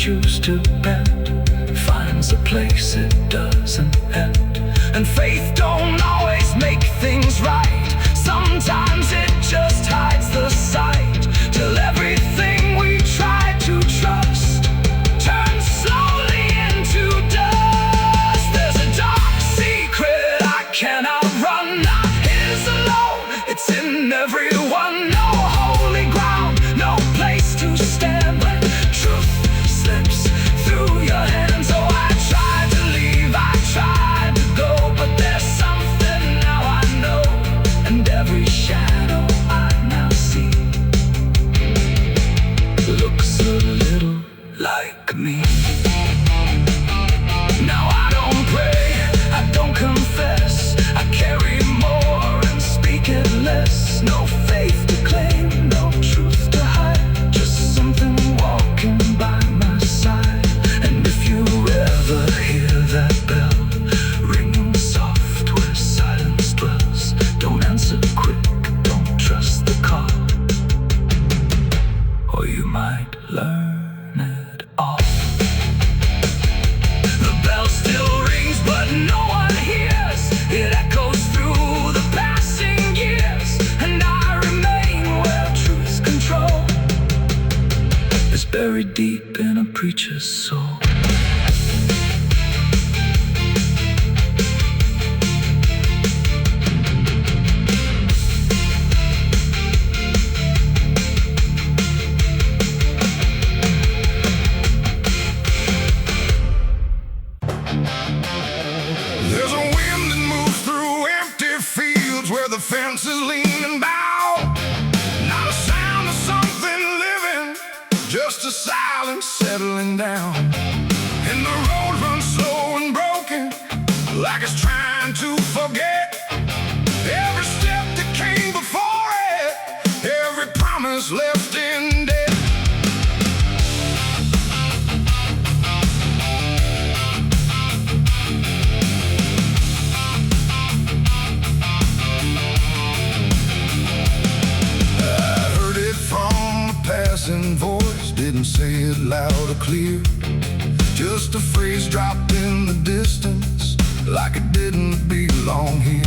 choose to bend finds a place it doesn't end. And faith don't always make things right. Sometimes it just hides the sight, till everything we try to trust turns slowly into dust. There's a dark secret I can't outrun, not his alone, it's in everyone. No holy ground, no place to stand when truth slips through your hands. Oh, I tried to leave, I tried to go, but there's something now I know, and every shadow I now see looks a little like me. Now I don't pray, I don't confess, I carry more and speak it less. No faith to claim, no truth to hide, just something walking by my side. And if you ever hear that bell ringing soft where silence dwells, don't answer quick, don't trust the call, or you might learn it all. The bell still rings, but no one hears. It echoes through the passing years, and I remain where truth's control is buried deep in a preacher's soul. There's a wind that moves through empty fields where the fence is leaning bow. Not a sound of something living, just a silence settling down. And the road runs slow and broken, like it's trying to forget every step that came before it, every promise left in debt. Passing voice didn't say it loud or clear, just a phrase dropped in the distance like it didn't belong here.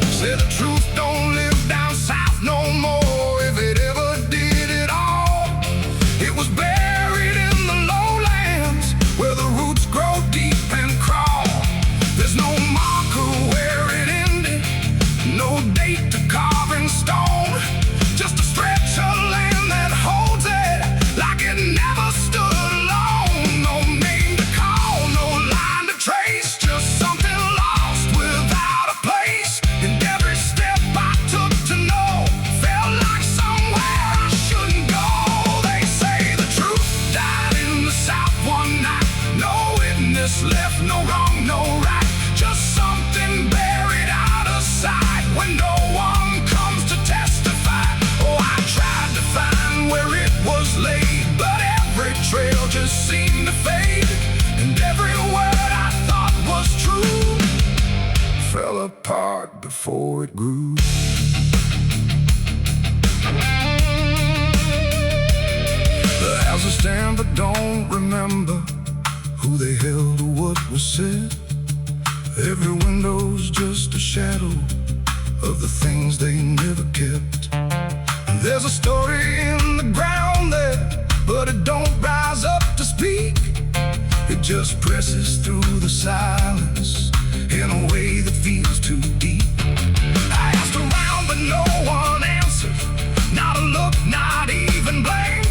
Said the truth don't live down south no more, if it ever did at all. It was buried in the lowlands where the roots grow deep and crawl. There's no marker where it ended, no date to carve in stone, just a stretch of land that holds it like it never stood alone. No name to call, no line to trace, just something lost without a place. And every step I took to know felt like somewhere I shouldn't go. They say the truth died in the South one night, no witness left, no wrong, no right, just something buried out of sight when no one comes to testify. Oh, I tried to find where it was laid, but every trail just seemed to fade, and every word I thought was true fell apart before it grew. The houses stand but don't remember who they held or what was said. Every window's just a shadow of the things they never kept. And there's a story in the ground there, but it don't rise up to speak. It just presses through the silence in a way that feels too deep. I asked around but no one answered, not a look, not even blame.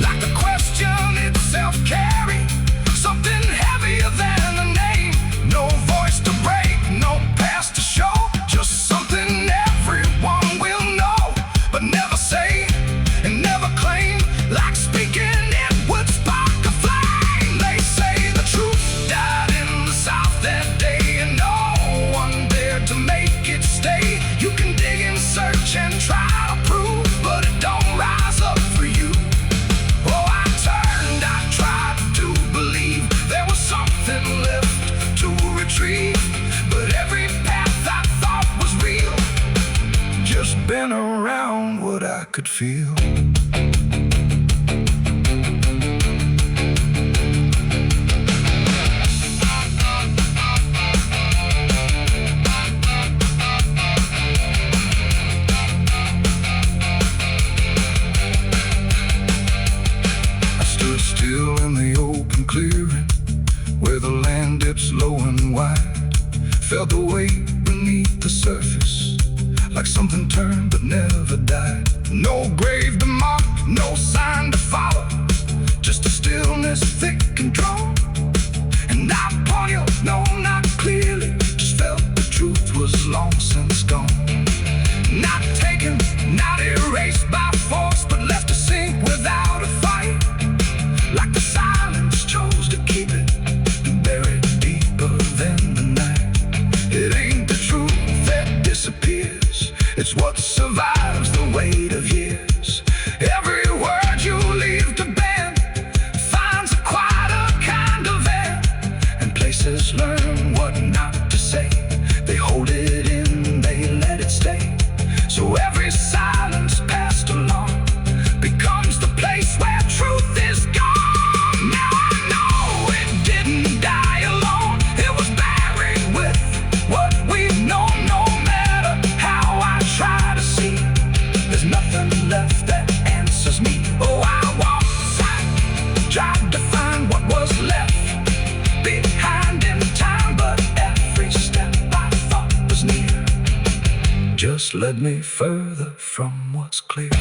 Like the question itself carried something heavier than a name. No voice to break, no past to show, just something everyone will know, but never say and never claim. Like speaking it would spark a flame. They say the truth died in the South that day, and no one dared to make it stay. You can dig and search and try to prove, but it don't rise up for you. Oh, I turned, I tried to believe there was something left to retrieve, but every path I thought was real just been around what I could feel. No grave to mark, no sign to follow, just a stillness thick and drawn. And not upon you, no, not clearly, just felt the truth was long since gone. Not taken, not erased by force, but left to sink without a fight. Like the silence chose to keep it and bury it deeper than the night. It ain't the truth that disappears, it's what survives the weight of years. Every word you leave to bend finds a quieter kind of end, and places learn what not to say. They hold it in, they let it stay. So every silence passed along becomes the place where truth is gone. Now I know it didn't die alone, it was buried with what we've known. No matter how I try to see, there's nothing left that answers me. Oh, I walked aside, tried to find what was left behind in time, but every step I thought was near just led me further from what's clear.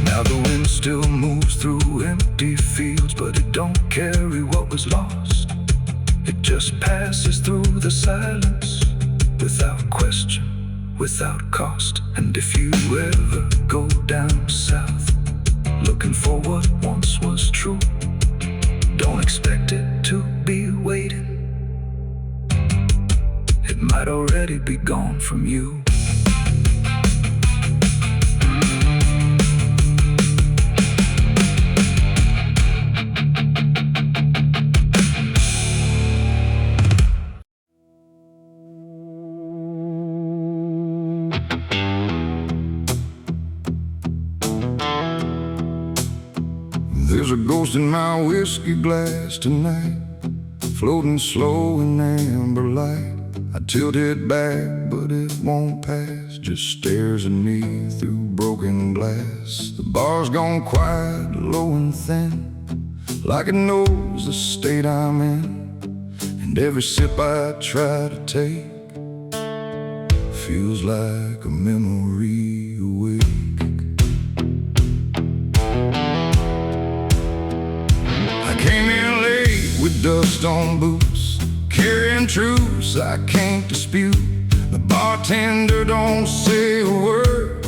Now the wind still moves through empty fields, but it don't carry what was lost. It just passes through the silence, without question, without cost. And if you ever go down south, looking for what once was true, don't expect it to be waiting. It might already be gone from you. There's a ghost in my whiskey glass tonight, floating slow in amber light. I tilt it back, but it won't pass, just stares at me through broken glass. The bar's gone quiet, low and thin, like it knows the state I'm in. And every sip I try to take feels like a memory awake. I came in late with dust on boots, carrying truths I can't dispute. The bartender don't say a word,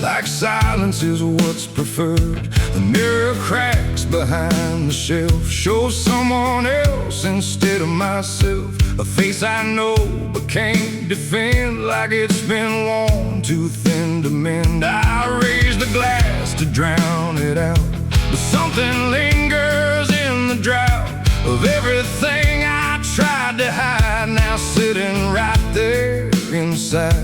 like silence is what's preferred. The mirror cracks behind the shelf, shows someone else instead of myself. A face I know but can't defend, like it's been worn too thin to mend. I raise the glass to drown it out, but something lingers in the drought of everything I tried to hide, now sitting right there inside.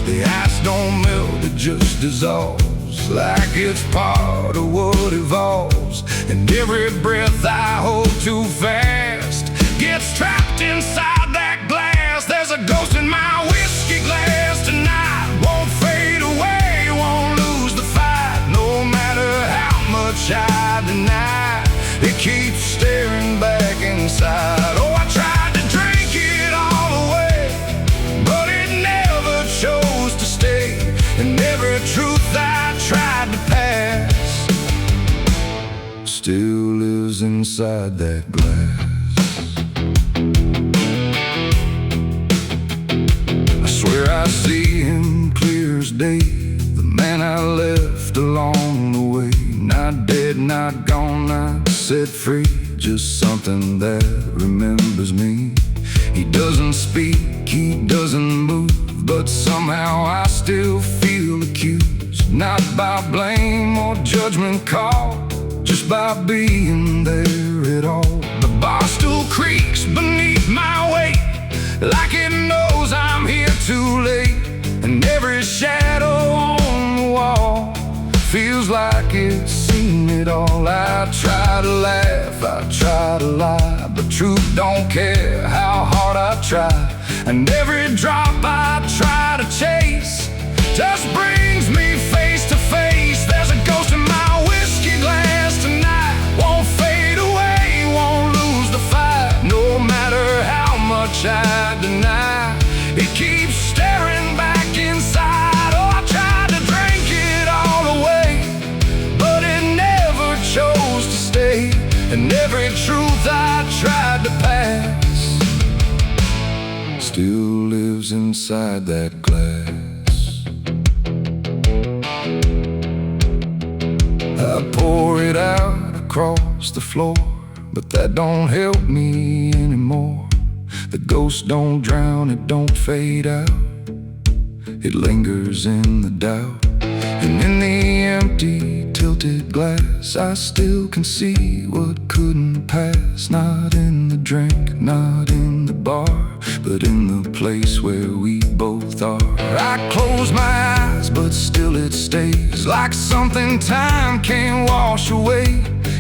The ice don't melt, it just dissolves, like it's part of what evolves. And every breath I hold too fast gets trapped inside that glass. There's a ghost in my whiskey glass tonight, won't fade away, won't lose the fight. No matter how much I deny, it keeps staring back inside. Oh, I tried to drink it all away, but it never chose to stay. And every truth I tried to pass still lives inside that glass. I swear I see him clear as day, the man I left along the way. Not dead, not gone, not set free, just something that remembers me. He doesn't speak, he doesn't move, but somehow I still feel accused. Not by blame or judgment call, just by being there at all. The bar still creaks beneath my weight, like it knows I'm here too late. And every shadow on the wall feels like it's seen it all. I try to laugh, I try to lie, but truth don't care how hard I try. And every drop I try to chase just brings me face to face. There's a ghost in my whiskey glass tonight, won't fade away, won't lose the fight. No matter how much I deny, it keeps keep staring back inside. Oh, I tried to drink it all away, but it never chose to stay. And every truth I tried to pass still lives inside that glass. I pour it out across the floor, but that don't help me anymore. The ghost don't drown, it don't fade out. It lingers in the doubt. And in the empty, tilted glass, I still can see what couldn't pass. Not in the drink, not in the bar, but in the place where we both are. I close my eyes, but still it stays like something time can't wash away.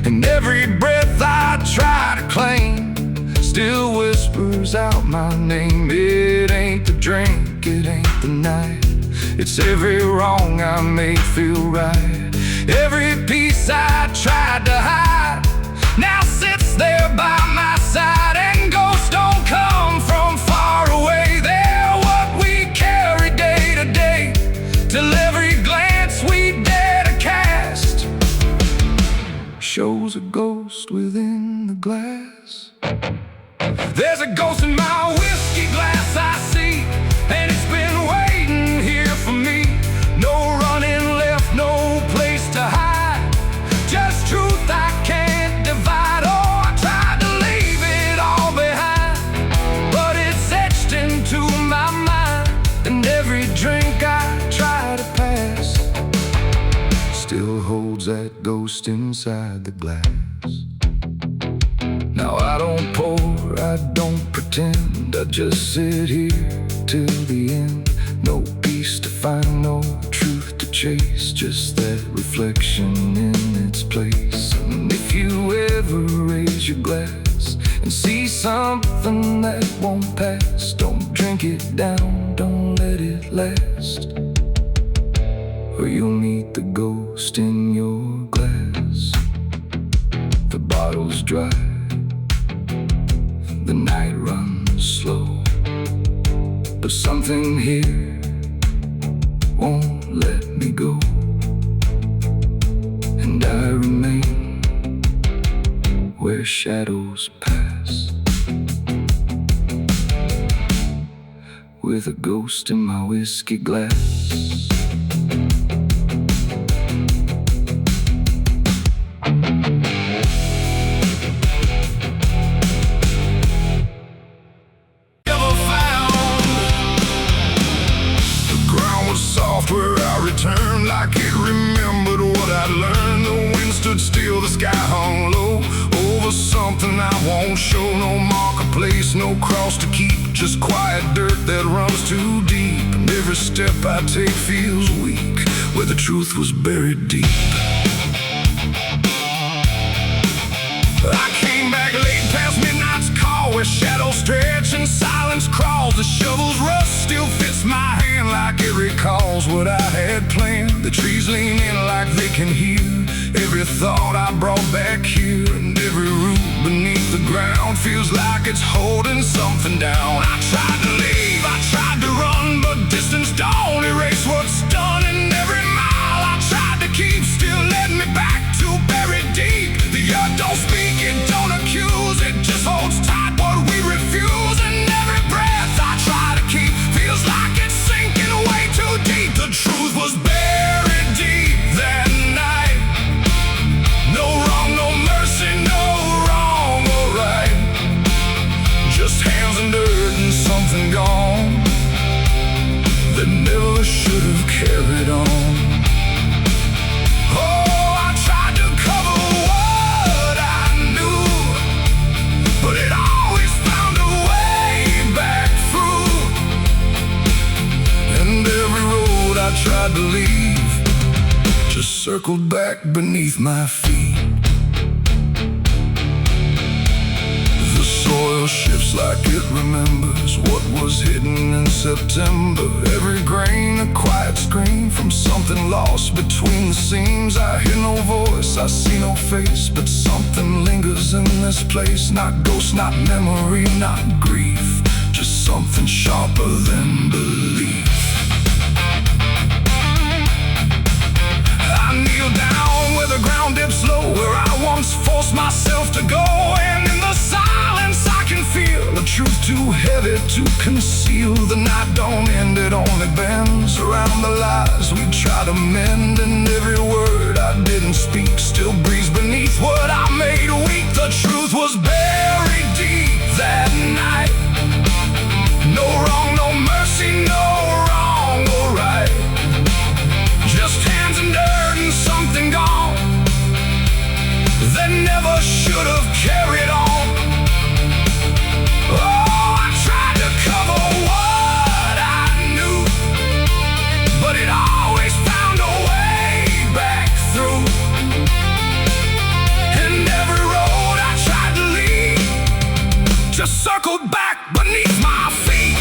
And every breath I try to claim still whispers out my name. It ain't the drink, it ain't the night, it's every wrong I made feel right. Every piece I tried to hide now sits there by my side. And ghosts don't come from far away, they're what we carry day to day, till every glance we dare to cast shows a ghost within the glass. There's a ghost in my whiskey glass I see, and it's been waiting here for me. No running left, no place to hide, just truth I can't divide. Oh, I tried to leave it all behind, but it's etched into my mind. And every drink I try to pass still holds that ghost inside the glass. Now I don't pour, I don't pretend, I just sit here till the end. No peace to find, no truth to chase, just that reflection in its place. And if you ever raise your glass and see something that won't pass, don't drink it down, don't let it last, or you'll meet the ghost in your glass. The bottle's dry, the night runs slow, but something here won't let me go. And I remain where shadows pass, with a ghost in my whiskey glass. Where I returned, like it remembered what I'd learned. The wind stood still, the sky hung low over something I won't show. No marketplace, no cross to keep, just quiet dirt that runs too deep. And every step I take feels weak, where the truth was buried deep. I came back late past midnight's call, where shadows stretch and silence crawls. The shovel's rust still fits my hand like it recalls what I had planned. The trees lean in like they can hear every thought I brought back here. And every root beneath the ground feels like it's holding something down. I tried to leave, I tried to run, but distance don't erase what's done. And every mile I tried to keep still led me back to buried deep. The earth don't speak, it don't accuse, it just holds tight what we refuse. And every breath I try to keep feels like it's sinking way too deep. The truth was buried deep that night. No wrong, no mercy, no wrong or right, just hands and dirt and something gone that never should have carried on. Oh, I tried to cover what I knew, but it always found a way back through. And every road I tried to leave just circled back beneath my feet. The soil shifts like it remembers what was hidden in September. Every grain a quiet scream from something lost between the seams. I hear no voice, I see no face, but something lingers in this place. Not ghost, not memory, not grief, just something sharper than belief. I kneel down where the ground dips low, where I once forced myself to go, and in the silence I can feel the truth too heavy to conceal. The night don't end, it only bends around the lies we try to mend, and every word I didn't speak still breathes beneath what I made weak. The truth was buried deep that night. No wrong, no mercy, no wrong or right. Just hands and dirt and something gone that never should have carried on. Oh, I tried to cover what I knew, but it always found a way back through. And every road I tried to leave just circled back beneath my feet.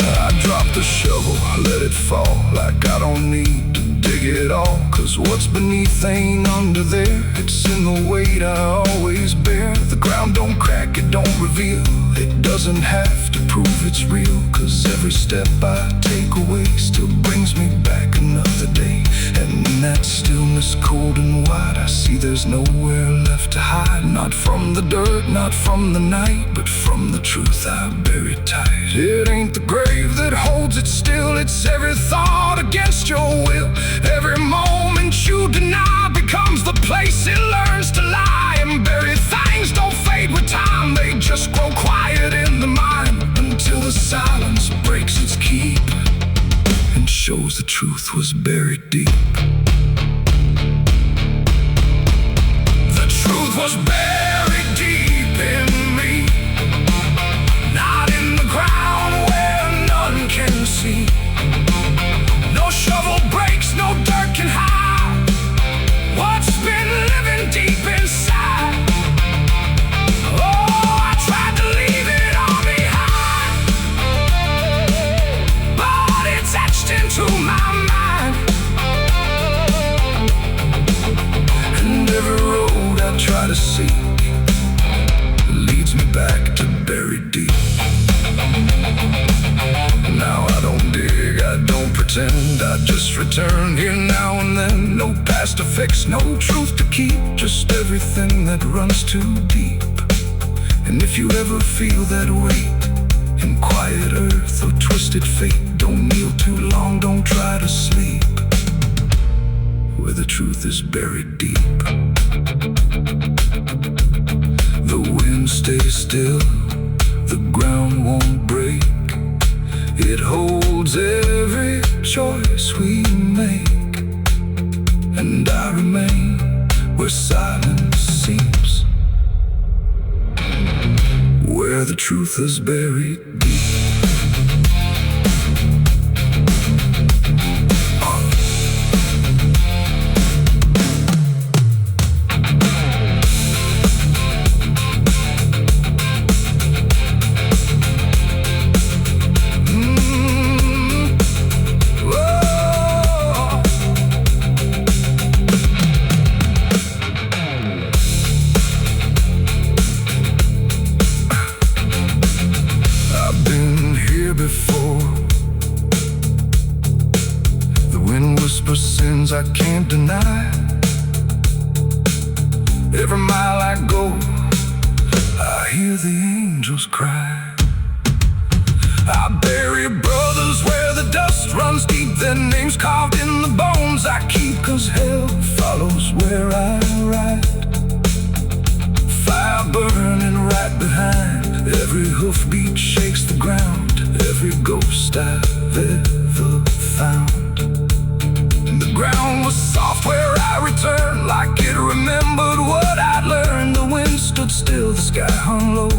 I dropped the shovel, let it fall, like I don't need to dig it all. Cause what's beneath ain't under there, it's in the weight I always bear. The ground don't crack, it don't reveal, it doesn't have to prove it's real. Cause every step I take away still brings me back another day. And in that stillness cold and wide, I see there's nowhere left to hide. Not from the dirt, not from the night, but from the truth I bury tight. It ain't the grave that holds it still, it's every thought against your will. Every moment you deny becomes the place it learns to lie. And buried things don't fade with time, they just grow quiet in the mind, until the silence breaks its keep and shows the truth was buried deep. The truth was buried deep in me, not in the ground where none can see. No shovel breaks, no dirt can hide what's been living deep inside. Oh, I tried to leave it all behind, but it's etched into my mind. And every road I try to seek leads me back to buried deep. Now I don't dig, I don't pretend, I just return here now and then. No past to fix, no truth to keep, just everything that runs too deep. And if you ever feel that weight in quiet earth or twisted fate, don't kneel too long, don't try to sleep where the truth is buried deep. The wind stays still, the ground won't break, it holds every choice we make. And I remain where silence seeps, where the truth is buried deep. Before the wind whispers sins I can't deny. Every mile I go, I hear the angels cry. I bury brothers where the dust runs deep, their names carved in the bones I keep. Cause hell follows where I ride, fire burning right behind. Every hoofbeat shakes the ground, every ghost I've ever found. And the ground was soft where I returned, like it remembered what I'd learned. The wind stood still, the sky hung low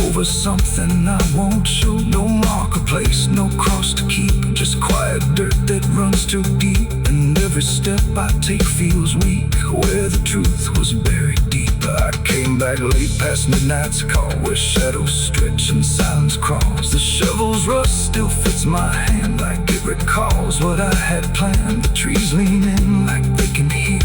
over something I won't show. No marker place, no cross to keep, just quiet dirt that runs too deep. And every step I take feels weak, where the truth was buried deep. I came back late past midnight's call, where shadows stretch and silence crawls. The shovel's rust still fits my hand, like it recalls what I had planned. The trees lean in like they can hear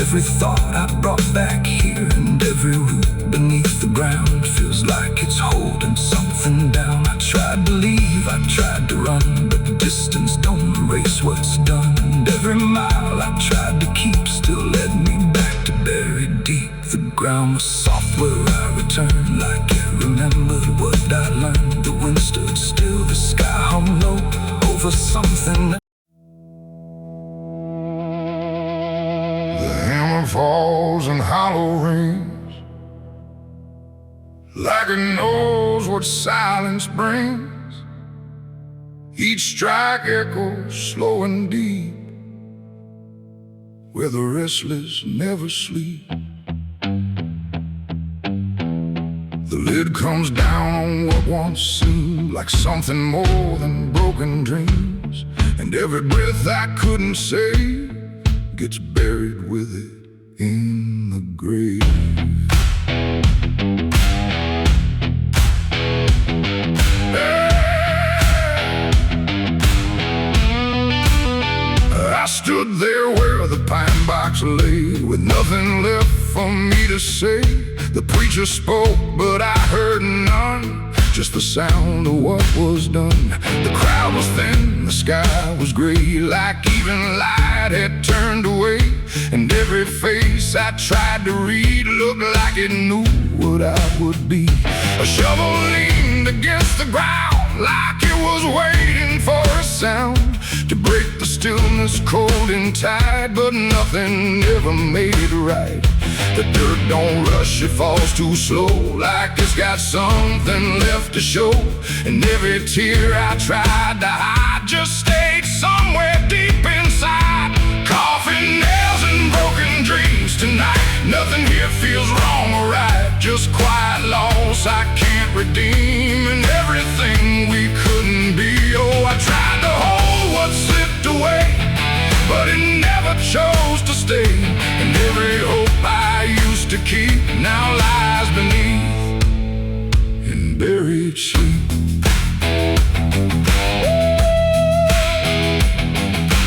every thought I brought back here, and every root beneath the ground feels like it's holding something down. I tried to leave, I tried to run, but the distance don't erase what's done. And every mile I tried to keep still led me back to buried deep. The ground was soft where I returned, like I remembered what I learned. The wind stood still, the sky hung low over something. The hammer falls and hollow rings, like it knows what silence brings. Each strike echoes slow and deep, where the restless never sleep. The lid comes down on what once seemed like something more than broken dreams. And every breath I couldn't save gets buried with it in the grave. I stood there where the pine box lay, with nothing left for me to say. The preacher spoke, but I heard none, just the sound of what was done. The crowd was thin, the sky was gray, like even light had turned away. And every face I tried to read looked like it knew what I would be. A shovel leaned against the ground, like it was waiting for a sound to break the stillness cold and tight, but nothing ever made it right. The dirt don't rush, it falls too slow, like it's got something left to show. And every tear I tried to hide just stayed somewhere deep inside. Coffin nails and broken dreams tonight. Nothing here feels wrong or right, just quiet loss I can't redeem. And everything we couldn't be. Oh, I tried to hold what slipped away, but it never chose to stay. And every hope I used to keep now lies beneath in buried sheep.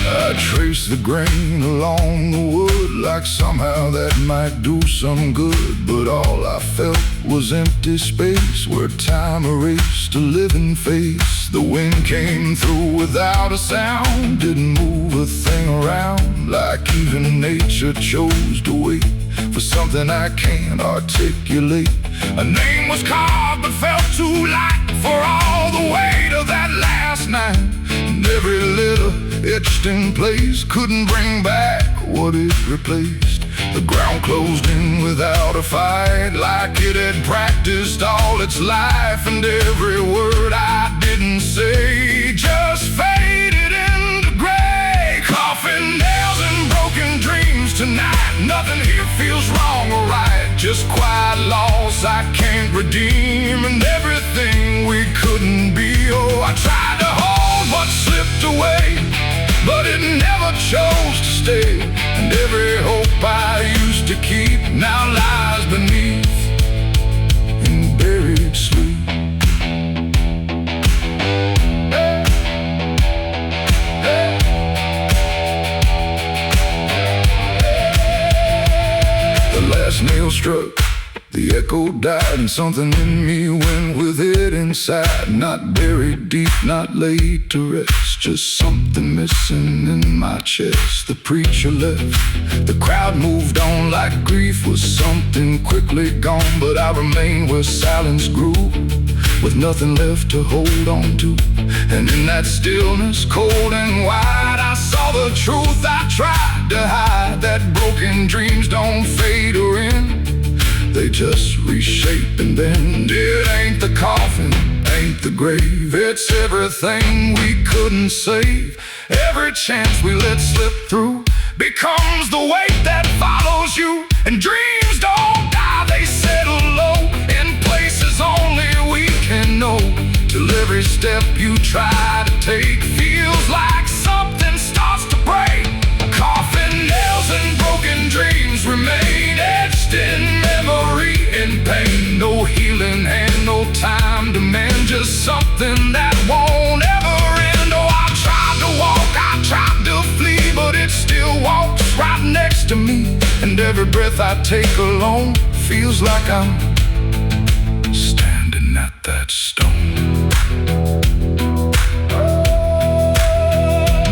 I traced the grain along the wood, like somehow that might do some good. But all I felt was empty space, where time erased a living face. The wind came through without a sound, didn't move a thing around, like even nature chose to wait for something I can't articulate. A name was carved but felt too light for all the weight of that last night. And every letter etched in place couldn't bring back what it replaced. The ground closed in without a fight, like it had practiced all its life. And every word I didn't say just faded into gray. Coffin nails and broken dreams tonight. Nothing here feels wrong or right, just quiet loss I can't redeem. And everything we couldn't be. Oh, I tried to hold what slipped away, but it never chose to stay. And every hope I used to keep now lies beneath in buried sleep. The last nail struck, the echo died, and something in me went with it inside. Not buried deep, not laid to rest, just something missing in my chest. The preacher left, the crowd moved on like grief was something quickly gone. But I remained where silence grew, with nothing left to hold on to. And in that stillness, cold and wide, I saw the truth I tried to hide, that broken dreams don't fade or end, they just reshape and bend. It ain't the coffin, ain't the grave, it's everything we couldn't save. Every chance we let slip through becomes the weight that follows you. And dreams don't die, they settle low in places only we can know. Till every step you try to take feels like something starts to break. Coffin nails and broken dreams remain etched in memory and pain. No healing hand, no time to mend, just something that won't ever end. Oh, I tried to walk, I tried to flee, but it still walks right next to me. And every breath I take alone feels like I'm that stone.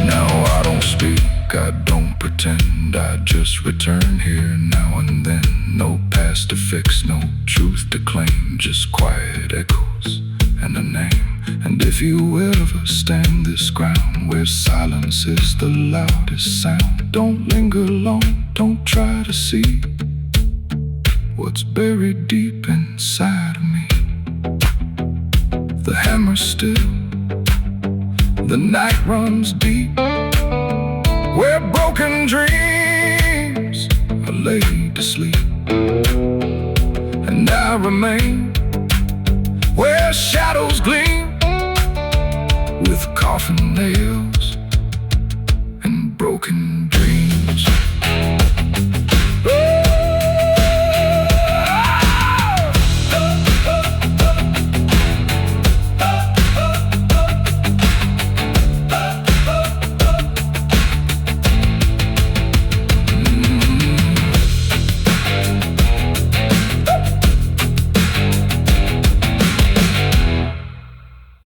Now I don't speak, I don't pretend, I just return here now and then. No past to fix, no truth to claim, just quiet echoes and a name. And if you ever stand this ground where silence is the loudest sound, don't linger long, don't try to see what's buried deep inside of me. The hammer's still, the night runs deep, where broken dreams are laid to sleep. And I remain where shadows gleam, with coffin nails and broken dreams.